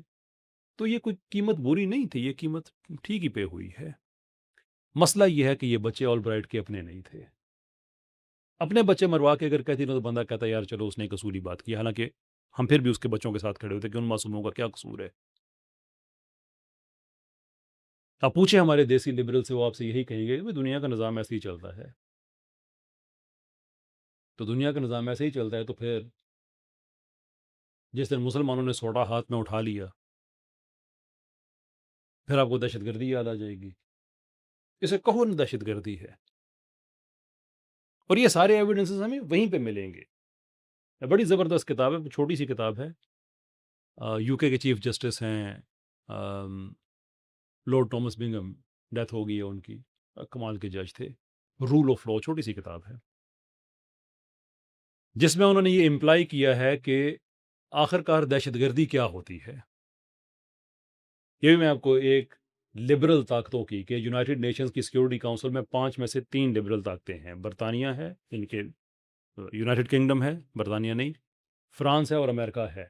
تو یہ کوئی قیمت بری نہیں تھی، یہ قیمت ٹھیک ہی پہ ہوئی ہے. مسئلہ یہ ہے کہ یہ بچے آل برائٹ کے اپنے نہیں تھے. اپنے بچے مروا کے اگر کہتی نا تو بندہ کہتا یار چلو اس نے قصوری بات کی، حالانکہ ہم پھر بھی اس کے بچوں کے ساتھ کھڑے ہوتے کہ ان معصوموں کا کیا قصور ہے. آپ پوچھیں ہمارے دیسی لبرل سے، وہ آپ سے یہی کہیں گے کہ دنیا کا نظام ایسے ہی چلتا ہے. تو دنیا کا نظام ایسے ہی چلتا ہے تو پھر جس دن مسلمانوں نے سوٹا ہاتھ میں اٹھا لیا، پھر آپ کو دہشت گردی یاد آ جائے گی. اسے کہو نا دہشت گردی ہے. اور یہ سارے ایویڈنسز ہمیں وہیں پہ ملیں گے. بڑی زبردست کتاب ہے, چھوٹی سی کتاب ہے. یو کے چیف جسٹس ہیں لارڈ ٹامس بنگم, ڈیتھ ہو گئی ہے ان کی, کمال کے جج تھے. رول آف لا, چھوٹی سی کتاب ہے, جس میں انہوں نے یہ امپلائی کیا ہے کہ آخرکار دہشت گردی کیا ہوتی ہے. یہ بھی میں آپ کو ایک لبرل طاقتوں کی, کہ یونائٹڈ نیشنز کی سیکیورٹی کونسل میں 5 میں سے 3 لبرل طاقتیں ہیں. برطانیہ ہے, ان کے یونائٹڈ کنگڈم ہے, برطانیہ نہیں, فرانس ہے اور امریکہ ہے.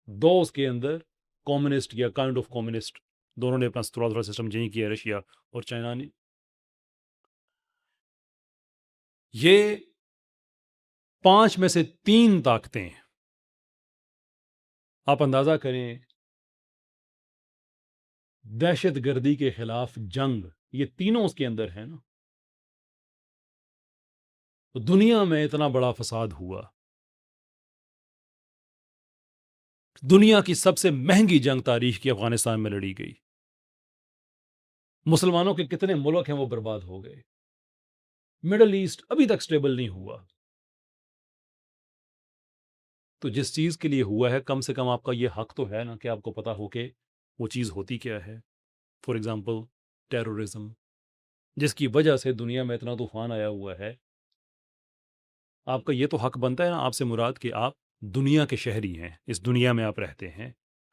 2 اس کے اندر کمیونسٹ یا کائنڈ آف کمیونسٹ, دونوں نے اپنا تھوڑا سسٹم چینج کیا, رشیا اور چائنا نے. یہ 5 میں سے 3 طاقتیں, آپ اندازہ کریں, دہشت گردی کے خلاف جنگ, یہ تینوں اس کے اندر ہے نا. تو دنیا میں اتنا بڑا فساد ہوا, دنیا کی سب سے مہنگی جنگ تاریخ کی افغانستان میں لڑی گئی. مسلمانوں کے کتنے ملک ہیں وہ برباد ہو گئے. مڈل ایسٹ ابھی تک سٹیبل نہیں ہوا. تو جس چیز کے لیے ہوا ہے, کم سے کم آپ کا یہ حق تو ہے نا کہ آپ کو پتا ہو کہ وہ چیز ہوتی کیا ہے. فار ایگزامپل ٹیررزم, جس کی وجہ سے دنیا میں اتنا طوفان آیا ہوا ہے. آپ کا یہ تو حق بنتا ہے نا, آپ سے مراد کہ آپ دنیا کے شہری ہیں, اس دنیا میں آپ رہتے ہیں,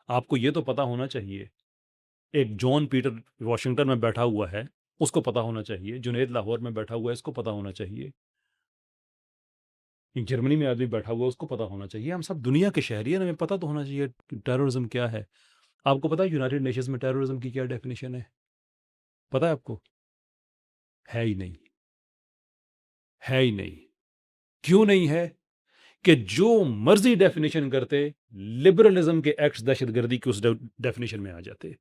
آپ کو یہ تو پتا ہونا چاہیے. ایک جان پیٹر واشنگٹن میں بیٹھا ہوا ہے, اس کو پتا ہونا چاہیے. جنید لاہور میں بیٹھا ہوا ہے, اس کو پتا ہونا چاہیے. جرمنی میں آدمی بیٹھا ہوا ہے, اس کو پتا ہونا چاہیے. ہم سب دنیا کے شہری ہیں, ہمیں پتا تو ہونا چاہیے ٹیررزم کیا ہے. آپ کو پتا ہے یونائٹڈ نیشنز میں ٹیررزم کی کیا ڈیفینیشن ہے؟ پتا ہے آپ کو؟ ہے ہی نہیں, ہے ہی نہیں. کیوں نہیں ہے؟ کہ جو مرضی ڈیفینیشن کرتے, لبرلزم کے ایکٹس دہشت گردی کی اس ڈیفینیشن میں آ جاتے.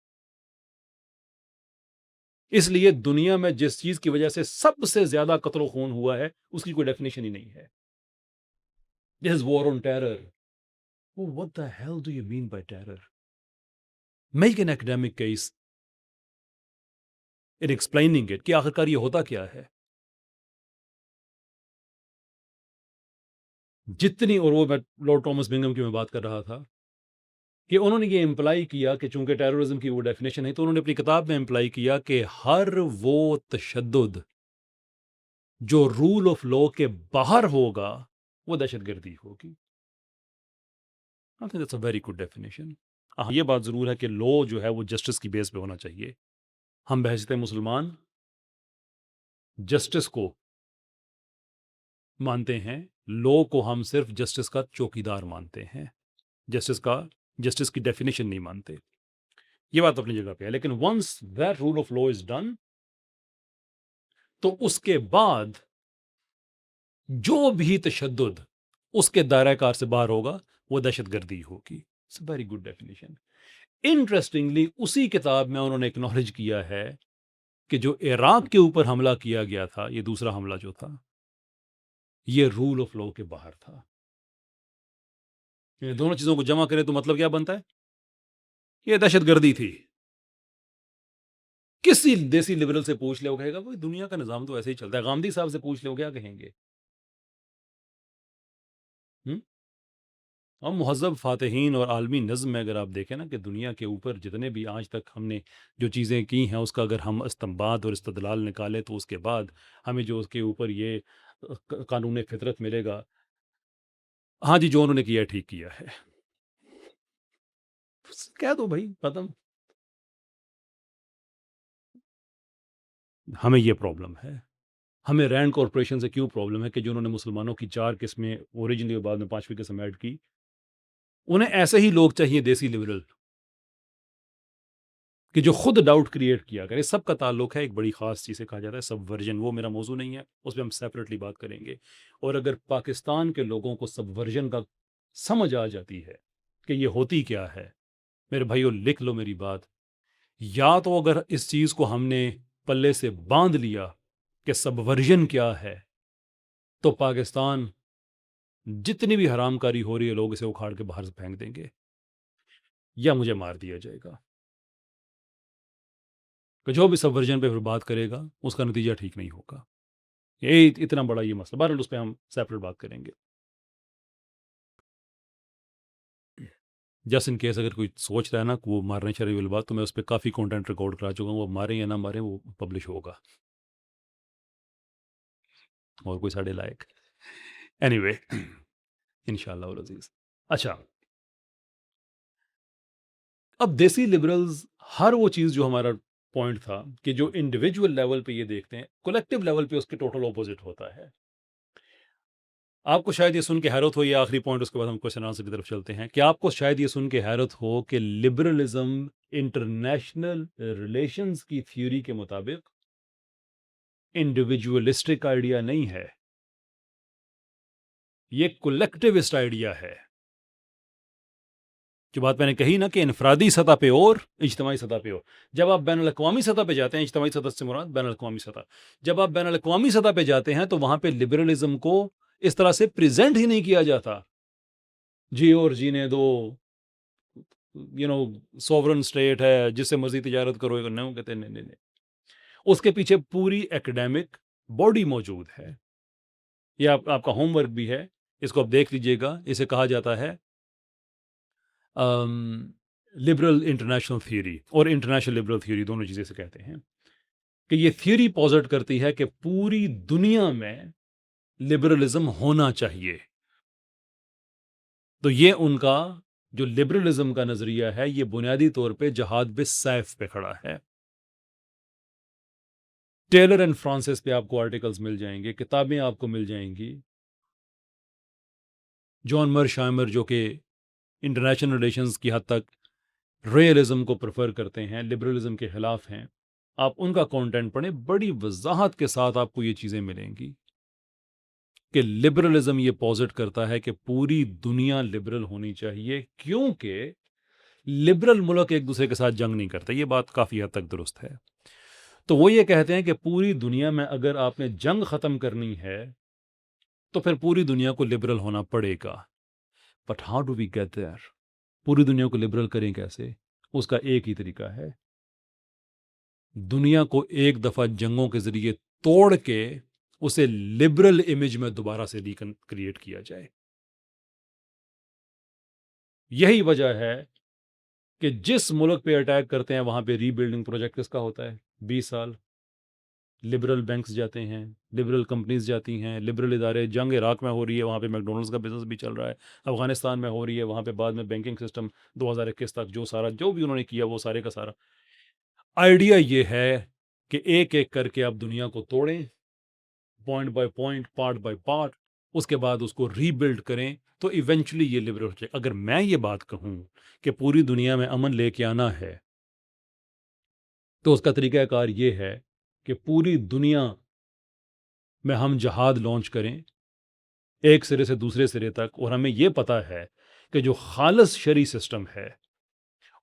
اس لیے دنیا میں جس چیز کی وجہ سے سب سے زیادہ قتل و خون ہوا ہے, اس کی کوئی ڈیفینیشن ہی نہیں ہے. This is war on terror. Oh, what the hell do you mean by terror? Make an academic case in explaining it کہ آخرکار یہ ہوتا کیا ہے. جتنی, اور وہ میں لارڈ ٹامس بنگم کی میں بات کر رہا تھا, کہ انہوں نے یہ امپلائی کیا کہ چونکہ ٹیررزم کی وہ ڈیفینیشن ہے, تو انہوں نے اپنی کتاب میں امپلائی کیا کہ ہر وہ تشدد جو رول آف لا کے باہر ہوگا وہ دہشت گردی ہوگی. I think that's a very good definition. یہ بات ضرور ہے کہ لا جو ہے وہ جسٹس کی بیس پہ ہونا چاہیے. ہم بحیثیت مسلمان جسٹس کو مانتے ہیں, لا کو ہم صرف جسٹس کا چوکیدار مانتے ہیں, جسٹس کی ڈیفینیشن نہیں مانتے. یہ بات اپنی جگہ پہ ہے. لیکن once that rule of law is done, تو اس کے بعد جو بھی تشدد اس کے دائرہ کار سے باہر ہوگا وہ دہشت گردی ہوگی. It's a very good definition. Interestingly اسی کتاب میں انہوں نے اکنالج کیا ہے کہ جو عراق کے اوپر حملہ کیا گیا تھا, یہ دوسرا حملہ جو تھا, یہ رول آف لا کے باہر تھا. یہ دونوں چیزوں کو جمع کریں تو مطلب کیا بنتا ہے؟ یہ دہشت گردی تھی. کسی دیسی لبرل سے پوچھ لے, وہ کہے گا بھائی دنیا کا نظام تو ایسے ہی چلتا ہے. غامدی صاحب سے پوچھ لے, وہ کیا کہیں گے؟ اور مہذب فاتحین اور عالمی نظم میں اگر آپ دیکھیں نا, کہ دنیا کے اوپر جتنے بھی آج تک ہم نے جو چیزیں کی ہیں, اس کا اگر ہم استنباط اور استدلال نکالیں, تو اس کے بعد ہمیں جو اس کے اوپر یہ قانون فطرت ملے گا, ہاں جی جو انہوں نے کیا ٹھیک کیا ہے. کہہ دو بھائی ختم. ہمیں یہ پرابلم ہے. ہمیں رینڈ کارپوریشن سے کیوں پرابلم ہے کہ جو انہوں نے مسلمانوں کی 4 قسمیں اوریجنلی اور بعد میں 5ویں قسم ایڈ کی, انہیں ایسے ہی لوگ چاہیے دیسی لبرل کہ جو خود ڈاؤٹ کریٹ کیا کرے. سب کا تعلق ہے ایک بڑی خاص چیز سے کہا جاتا ہے سب ورژن. وہ میرا موضوع نہیں ہے, اس پہ ہم سیپریٹلی بات کریں گے. اور اگر پاکستان کے لوگوں کو سب ورژن کا سمجھ آ جاتی ہے کہ یہ ہوتی کیا ہے, میرے بھائیو لکھ لو میری بات, یا تو اگر اس چیز کو ہم نے پلے سے باندھ لیا کہ سب ورژن کیا ہے, تو پاکستان جتنی بھی حرام کاری ہو رہی ہے لوگ اسے اکھاڑ کے باہر سے پھینک دیں گے, یا مجھے مار دیا جائے گا. کہ جو بھی سب ورژن پہ پھر بات کرے گا اس کا نتیجہ ٹھیک نہیں ہوگا. یہ اتنا بڑا یہ مسئلہ، بہرحال اس پہ ہم سیپریٹ بات کریں گے. جسٹ ان کیس اگر کوئی سوچ رہا ہے نا کہ وہ مارنے چاہیے والی بات، تو میں اس پہ کافی کانٹینٹ ریکارڈ کرا چکا ہوں. وہ ماریں یا نہ ماریں وہ پبلش ہوگا، اور کوئی ساڑھے لائق. اینی وے ان شاء اللہ عزیز. اچھا، اب دیسی لبرلز ہر وہ چیز جو ہمارا پوائنٹ تھا کہ جو انڈیویجول لیول پہ یہ دیکھتے ہیں، کولیکٹیو لیول پہ اس کے ٹوٹل اپوزٹ ہوتا ہے. آپ کو شاید یہ سن کے حیرت ہو، یہ آخری پوائنٹ، اس کے بعد ہم کوشچن آنسر کی طرف چلتے ہیں، کہ آپ کو شاید یہ سن کے حیرت ہو کہ لبرلزم انٹرنیشنل ریلیشنز کی تھیوری کے مطابق انڈیویجولسٹک آئیڈیا نہیں ہے، یہ کولیکٹیوسٹ آئیڈیا ہے. جو بات میں نے کہی نا کہ انفرادی سطح پہ اور اجتماعی سطح پہ اور، جب آپ بین الاقوامی سطح پہ جاتے ہیں، اجتماعی سطح سے مراد بین الاقوامی سطح، جب آپ بین الاقوامی سطح پہ جاتے ہیں تو وہاں پہ لبرلزم کو اس طرح سے پریزنٹ ہی نہیں کیا جاتا، جی اور جینے دو، سوورن اسٹیٹ ہے، جس سے مرضی تجارت کرو. نہیں کہتے، نہیں، اس کے پیچھے پوری ایکڈیمک باڈی موجود ہے. یہ آپ کا ہوم ورک بھی ہے، اس کو آپ دیکھ لیجئے گا. اسے کہا جاتا ہے لبرل انٹرنیشنل تھیوری اور انٹرنیشنل لبرل تھیوری، دونوں چیزیں سے کہتے ہیں کہ یہ تھیوری پوزٹ کرتی ہے کہ پوری دنیا میں لبرلزم ہونا چاہیے. تو یہ ان کا جو لبرلزم کا نظریہ ہے، یہ بنیادی طور پہ جہاد بالسیف پہ کھڑا ہے. ٹیلر اینڈ فرانسس پہ آپ کو آرٹیکلز مل جائیں گے، کتابیں آپ کو مل جائیں گی. جان مرشائمر جو کہ انٹرنیشنل ریلیشنز کی حد تک ریئلزم کو پریفر کرتے ہیں، لبرلزم کے خلاف ہیں، آپ ان کا کانٹینٹ پڑھیں، بڑی وضاحت کے ساتھ آپ کو یہ چیزیں ملیں گی کہ لبرلزم یہ پوزٹ کرتا ہے کہ پوری دنیا لبرل ہونی چاہیے، کیونکہ لبرل ملک ایک دوسرے کے ساتھ جنگ نہیں کرتے. یہ بات کافی حد تک درست ہے. تو وہ یہ کہتے ہیں کہ پوری دنیا میں اگر آپ نے جنگ ختم کرنی ہے تو پھر پوری دنیا کو لبرل ہونا پڑے گا. But how do we get there? پوری دنیا کو لبرل کریں کیسے؟ اس کا ایک ہی طریقہ ہے، دنیا کو ایک دفعہ جنگوں کے ذریعے توڑ کے اسے لبرل امیج میں دوبارہ سے کریٹ کیا جائے. یہی وجہ ہے کہ جس ملک پہ اٹیک کرتے ہیں وہاں پہ ری بلڈنگ پروجیکٹ کس کا ہوتا ہے؟ 20 سال. لبرل بینکس جاتے ہیں، لبرل کمپنیز جاتی ہیں، لبرل ادارے. جنگ عراق میں ہو رہی ہے، وہاں پہ میک ڈونلڈز کا بزنس بھی چل رہا ہے. افغانستان میں ہو رہی ہے، وہاں پہ بعد میں بینکنگ سسٹم 2021 تک جو بھی انہوں نے کیا وہ سارے کا سارا آئیڈیا یہ ہے کہ ایک ایک کر کے آپ دنیا کو توڑیں، point by point, part by part, اس کے بعد اس کو ری بلڈ کریں تو ایونچولی یہ لبرل ہو جائے. اگر میں یہ بات کہوں کہ پوری دنیا میں امن لے کے آنا ہے تو اس کا طریقہ کار یہ ہے کہ پوری دنیا میں ہم جہاد لانچ کریں ایک سرے سے دوسرے سرے تک، اور ہمیں یہ پتا ہے کہ جو خالص شرعی سسٹم ہے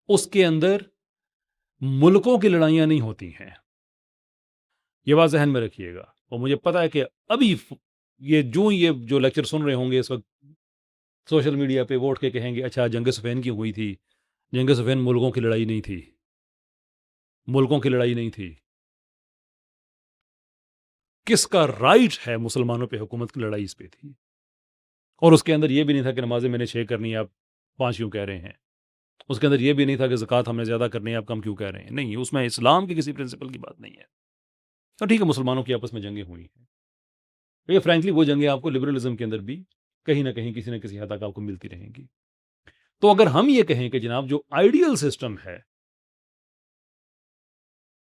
اس کے اندر ملکوں کی لڑائیاں نہیں ہوتی ہیں. یہ بات ذہن میں رکھیے گا. اور مجھے پتا ہے کہ ابھی یہ جو لیکچر سن رہے ہوں گے اس وقت سوشل میڈیا پہ ووٹ کے کہیں گے اچھا جنگ صفین کی ہوئی تھی. جنگ صفین ملکوں کی لڑائی نہیں تھی، ملکوں کی لڑائی نہیں تھی. کس کا رائٹ ہے مسلمانوں پہ حکومت کی لڑائی اس پہ تھی. اور اس کے اندر یہ بھی نہیں تھا کہ نمازیں میں نے 6 کرنی ہے آپ 5 کیوں کہہ رہے ہیں. اس کے اندر یہ بھی نہیں تھا کہ زکوٰۃ ہم نے زیادہ کرنی ہے آپ کم کیوں کہہ رہے ہیں. نہیں، اس میں اسلام کی کسی پرنسپل کی بات نہیں ہے. تو ٹھیک ہے، مسلمانوں کی آپس میں جنگیں ہوئی ہیں. یہ فرینکلی وہ جنگیں آپ کو لبرلزم کے اندر بھی کہیں نہ کہیں کسی نہ کسی حد تک آپ کو ملتی رہیں گی. تو اگر ہم یہ کہیں کہ جناب جو آئیڈیل سسٹم ہے،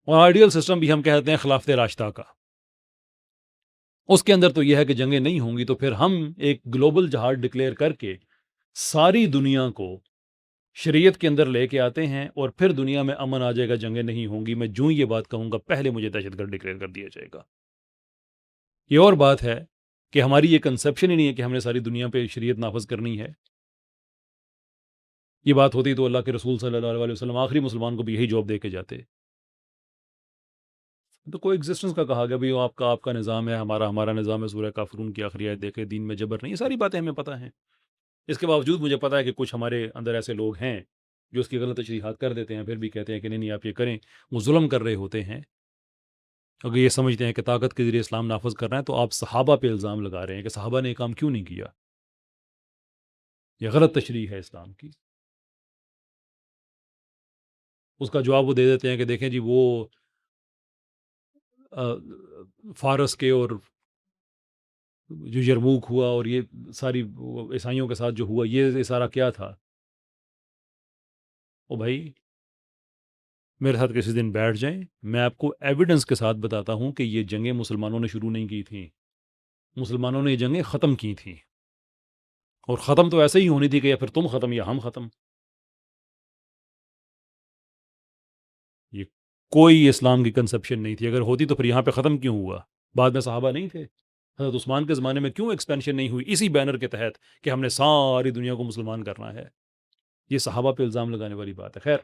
اور آئیڈیل سسٹم بھی ہم کہتے ہیں خلافت راشدہ کا، اس کے اندر تو یہ ہے کہ جنگیں نہیں ہوں گی، تو پھر ہم ایک گلوبل جہاد ڈکلیئر کر کے ساری دنیا کو شریعت کے اندر لے کے آتے ہیں، اور پھر دنیا میں امن آ جائے گا، جنگیں نہیں ہوں گی. میں جو یہ بات کہوں گا پہلے مجھے دہشت گرد ڈکلیئر کر دیا جائے گا. یہ اور بات ہے کہ ہماری یہ کنسپشن ہی نہیں ہے کہ ہم نے ساری دنیا پہ شریعت نافذ کرنی ہے. یہ بات ہوتی تو اللہ کے رسول صلی اللہ علیہ وسلم آخری مسلمان کو بھی یہی جواب دے کے جاتے. تو کوئی ایگزسٹنس کا کہا گیا بھی آپ کا نظام ہے، ہمارا نظام ہے. سورہ کافرون کی آخری آیت دیکھے، دین میں جبر نہیں. یہ ساری باتیں ہمیں پتہ ہیں. اس کے باوجود مجھے پتا ہے کہ کچھ ہمارے اندر ایسے لوگ ہیں جو اس کی غلط تشریحات کر دیتے ہیں، پھر بھی کہتے ہیں کہ نہیں آپ یہ کریں. وہ ظلم کر رہے ہوتے ہیں. اگر یہ سمجھتے ہیں کہ طاقت کے ذریعے اسلام نافذ کرنا ہے تو آپ صحابہ پہ الزام لگا رہے ہیں کہ صحابہ نے یہ کام کیوں نہیں کیا. یہ غلط تشریح ہے اسلام کی. اس کا جواب وہ دے دیتے ہیں کہ دیکھیں جی وہ فارس کے اور جو یرموک ہوا اور یہ ساری عیسائیوں کے ساتھ جو ہوا یہ سارا کیا تھا. او بھائی میرے ساتھ کسی دن بیٹھ جائیں, میں آپ کو ایویڈنس کے ساتھ بتاتا ہوں کہ یہ جنگیں مسلمانوں نے شروع نہیں کی تھیں, مسلمانوں نے یہ جنگیں ختم کی تھیں, اور ختم تو ایسے ہی ہونی تھی کہ یا پھر تم ختم یا ہم ختم. یہ کوئی اسلام کی کنسپشن نہیں تھی, اگر ہوتی تو پھر یہاں پہ ختم کیوں ہوا؟ بعد میں صحابہ نہیں تھے؟ حضرت عثمان کے زمانے میں کیوں ایکسپینشن نہیں ہوئی اسی بینر کے تحت کہ ہم نے ساری دنیا کو مسلمان کرنا ہے؟ یہ صحابہ پہ الزام لگانے والی بات ہے. خیر,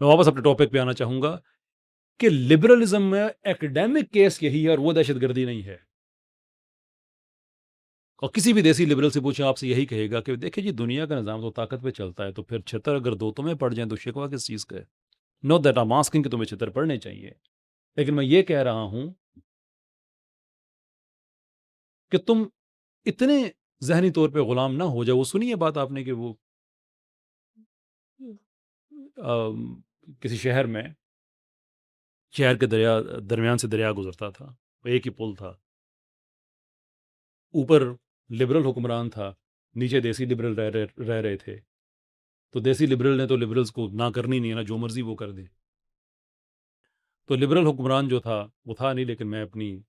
میں واپس اپنے ٹاپک پہ آنا چاہوں گا کہ لبرلزم میں ایکڈیمک کیس یہی ہے اور وہ دہشت گردی نہیں ہے. اور کسی بھی دیسی لبرل سے پوچھیں آپ سے یہی کہے گا کہ دیکھیں جی دنیا کا نظام تو طاقت پہ چلتا ہے, تو پھر چھتر اگر دو تمہیں پڑ جائیں تو شکوہ کس چیز کا ہے؟ Note that I am asking کہ تمہیں چھتر پڑھنے چاہیے, لیکن میں یہ کہہ رہا ہوں کہ تم اتنے ذہنی طور پہ غلام نہ ہو جاؤ. وہ سنی ہے بات آپ نے کہ وہ کسی شہر میں, شہر کے درمیان سے دریا گزرتا تھا, ایک ہی پل تھا, اوپر لبرل حکمران تھا, نیچے دیسی لبرل رہ رہے تھے. تو دیسی لبرل نے تو لبرلز کو نہ کرنی نہیں ہے نا, جو مرضی وہ کر دے. تو لبرل حکمران جو تھا وہ تھا نہیں, لیکن میں اپنی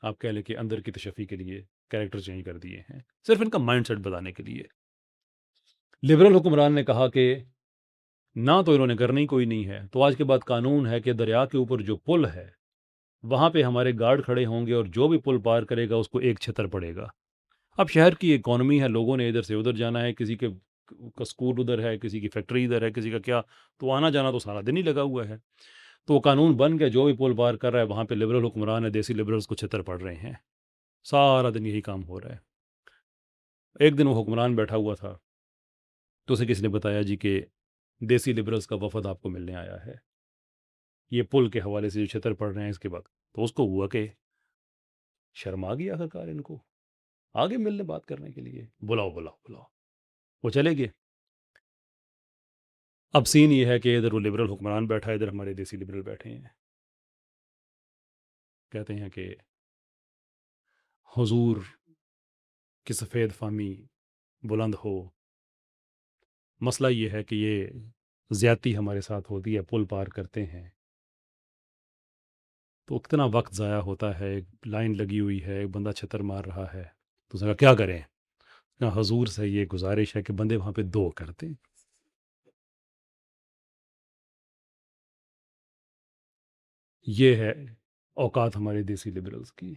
آپ کہہ لیں کہ اندر کی تشفی کے لیے کریکٹر چینج کر دیے ہیں, صرف ان کا مائنڈ سیٹ بتانے کے لیے. لبرل حکمران نے کہا کہ نہ تو انہوں نے کرنی کوئی نہیں ہے, تو آج کے بعد قانون ہے کہ دریا کے اوپر جو پل ہے وہاں پہ ہمارے گارڈ کھڑے ہوں گے اور جو بھی پل پار کرے گا اس کو ایک چھتر پڑے گا. اب شہر کی اکانومی ہے, لوگوں نے ادھر سے ادھر جانا ہے, کسی کے کا اسکول ادھر ہے, کسی کی فیکٹری ادھر ہے, کسی کا کیا, تو آنا جانا تو سارا دن ہی لگا ہوا ہے. تو وہ قانون بن گیا, جو بھی پل پار کر رہا ہے وہاں پہ لبرل حکمران ہے, دیسی لبرلز کو چھتر پڑ رہے ہیں. سارا دن یہی کام ہو رہا ہے. ایک دن وہ حکمران بیٹھا ہوا تھا تو اسے کسی نے بتایا جی کہ دیسی لبرلز کا وفد آپ کو ملنے آیا ہے, یہ پل کے حوالے سے جو چھتر پڑ رہے ہیں اس کے بعد. تو اس کو ہوا کہ شرم آ گیا آخرکار ان کو, آگے ملنے بات کرنے کے لیے, بلاؤ بلاؤ بلاؤ, وہ چلے گئے. اب سین یہ ہے کہ ادھر وہ لبرل حکمران بیٹھا ہے, ادھر ہمارے دیسی لبرل بیٹھے ہیں. کہتے ہیں کہ حضور کی سفید فامی بلند ہو, مسئلہ یہ ہے کہ یہ زیادتی ہمارے ساتھ ہوتی ہے, پل پار کرتے ہیں تو اتنا وقت ضائع ہوتا ہے, ایک لائن لگی ہوئی ہے, ایک بندہ چھتر مار رہا ہے, تو اس نے کہا کیا کریں؟ حضور سے یہ گزارش ہے کہ بندے وہاں پہ دو کرتے. یہ ہے اوقات ہمارے دیسی لبرلز کی.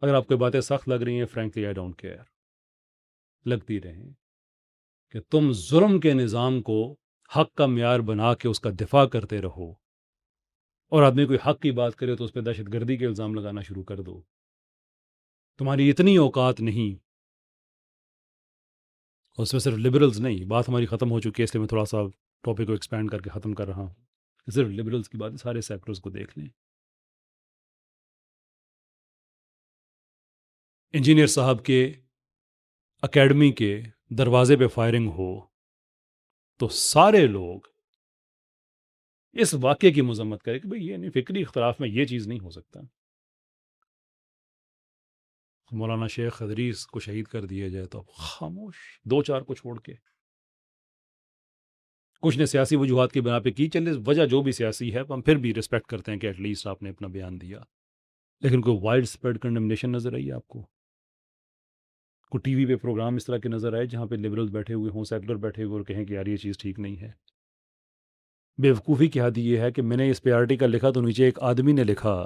اگر آپ کو باتیں سخت لگ رہی ہیں, فرینکلی آئی ڈونٹ کیئر, لگتی رہیں, کہ تم ظلم کے نظام کو حق کا معیار بنا کے اس کا دفاع کرتے رہو, اور آدمی کوئی حق کی بات کرے تو اس پہ دہشت گردی کے الزام لگانا شروع کر دو. تمہاری اتنی اوقات نہیں, اور اس میں صرف لبرلز نہیں, بات ہماری ختم ہو چکی ہے اس لیے میں تھوڑا سا ٹاپک کو ایکسپینڈ کر کے ختم کر رہا ہوں. صرف لبرلز کی بات, سارے سیکٹرز کو دیکھ لیں. انجینئر صاحب کے اکیڈمی کے دروازے پہ فائرنگ ہو تو سارے لوگ اس واقعے کی مذمت کریں کہ بھئی یہ نہیں, فکری اختلاف میں یہ چیز نہیں ہو سکتا. مولانا شیخ ادریس کو شہید کر دیا جائے تو خاموش, دو چار کو چھوڑ کے. کچھ نے سیاسی وجوہات کی بنا پہ کی, چلے وجہ جو بھی سیاسی ہے ہم پھر بھی رسپیکٹ کرتے ہیں کہ ایٹ لیسٹ آپ نے اپنا بیان دیا. لیکن کوئی وائڈ اسپریڈ کنڈمنیشن نظر آئی آپ کو؟ کوئی ٹی وی پہ پروگرام اس طرح کے نظر آئے جہاں پہ لبرل بیٹھے ہوئے ہوں, سیکولر بیٹھے ہوئے اور کہیں کہ یار یہ چیز ٹھیک نہیں ہے؟ بیوقوفی کی حد یہ ہے کہ میں نے اس پہ آرٹیکل کا لکھا تو نیچے ایک آدمی نے لکھا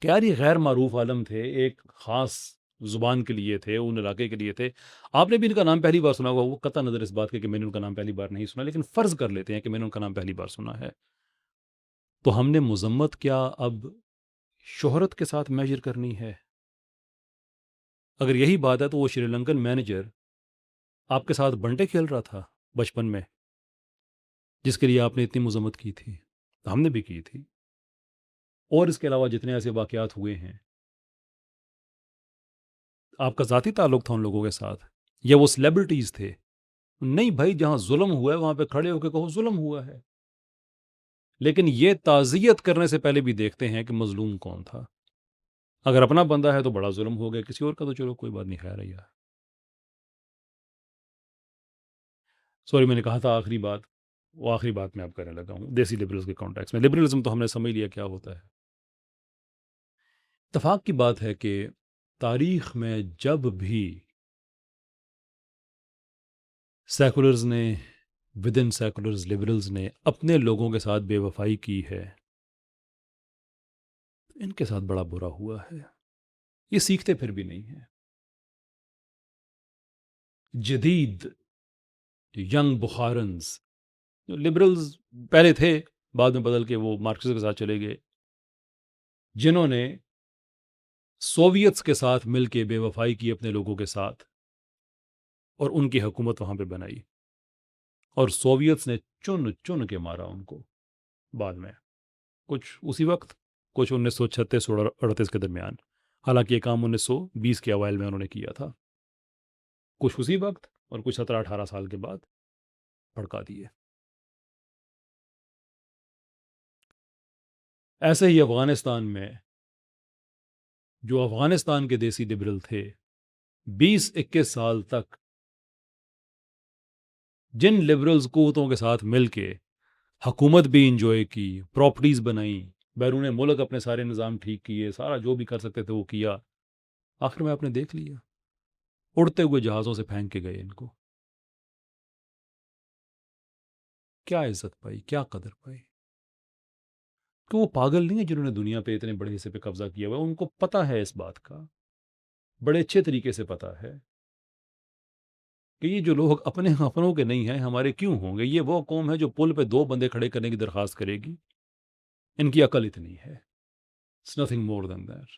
کہ یار یہ غیر معروف عالم تھے, ایک خاص زبان کے لیے تھے, ان علاقے کے لیے تھے, آپ نے بھی ان کا نام پہلی بار سنا ہوگا. وہ قطع نظر اس بات کے کہ میں نے ان کا نام پہلی بار نہیں سنا, لیکن فرض کر لیتے ہیں کہ میں نے ان کا نام پہلی بار سنا ہے. تو ہم نے مذمت کیا اب شہرت کے ساتھ میجر کرنی ہے؟ اگر یہی بات ہے تو وہ شری لنکن مینیجر آپ کے ساتھ بنٹے کھیل رہا تھا بچپن میں, جس کے لیے آپ نے اتنی مذمت کی تھی. ہم نے بھی کی تھی. اور اس کے علاوہ جتنے ایسے واقعات ہوئے ہیں. آپ کا ذاتی تعلق تھا ان لوگوں کے ساتھ یا وہ سیلیبریٹیز تھے؟ نہیں بھائی، جہاں ظلم ہوا ہے وہاں پہ کھڑے ہو کے کہو ظلم ہوا ہے، لیکن یہ تعزیت کرنے سے پہلے بھی دیکھتے ہیں کہ مظلوم کون تھا. اگر اپنا بندہ ہے تو بڑا ظلم ہو گیا، کسی اور کا تو چلو کوئی بات نہیں، خیر ہے یار. سوری، میں نے کہا تھا آخری بات، وہ آخری بات میں اب کرنے لگا ہوں دیسی لبرلز کے کانٹیکس میں. لبرلزم تو ہم نے سمجھ لیا کیا ہوتا ہے. اتفاق کی بات ہے کہ تاریخ میں جب بھی سیکولرز نے ود ان سیکولرز لبرلز نے اپنے لوگوں کے ساتھ بے وفائی کی ہے، ان کے ساتھ بڑا برا ہوا ہے. یہ سیکھتے پھر بھی نہیں ہیں. جدید ینگ بخارنز جو لبرلز پہلے تھے، بعد میں بدل کے وہ مارکسزم کے ساتھ چلے گئے، جنہوں نے سوویتس کے ساتھ مل کے بے وفائی کی اپنے لوگوں کے ساتھ، اور ان کی حکومت وہاں پہ بنائی، اور سوویتس نے چن چن کے مارا ان کو بعد میں، کچھ اسی وقت، کچھ 1936 اور 38 کے درمیان. حالانکہ یہ کام 1920 کے اوائل میں انہوں نے کیا تھا. کچھ اسی وقت اور کچھ 17-18 سال کے بعد بھڑکا دیے. ایسے ہی افغانستان میں جو افغانستان کے دیسی لبرل تھے، 20-21 سال تک جن لبرلز قوتوں کے ساتھ مل کے حکومت بھی انجوائے کی، پراپرٹیز بنائیں، بیرون ملک اپنے سارے نظام ٹھیک کیے، سارا جو بھی کر سکتے تھے وہ کیا، آخر میں آپ نے دیکھ لیا اڑتے ہوئے جہازوں سے پھینک کے گئے. ان کو کیا عزت پائی، کیا قدر پائی؟ کہ وہ پاگل نہیں ہیں جنہوں نے دنیا پہ اتنے بڑے حصے پہ قبضہ کیا ہوا ہے. ان کو پتہ ہے اس بات کا، بڑے اچھے طریقے سے پتہ ہے کہ یہ جو لوگ اپنوں کے نہیں ہیں، ہمارے کیوں ہوں گے؟ یہ وہ قوم ہے جو پل پہ 2 بندے کھڑے کرنے کی درخواست کرے گی. ان کی عقل اتنی ہے. It's nothing more than that.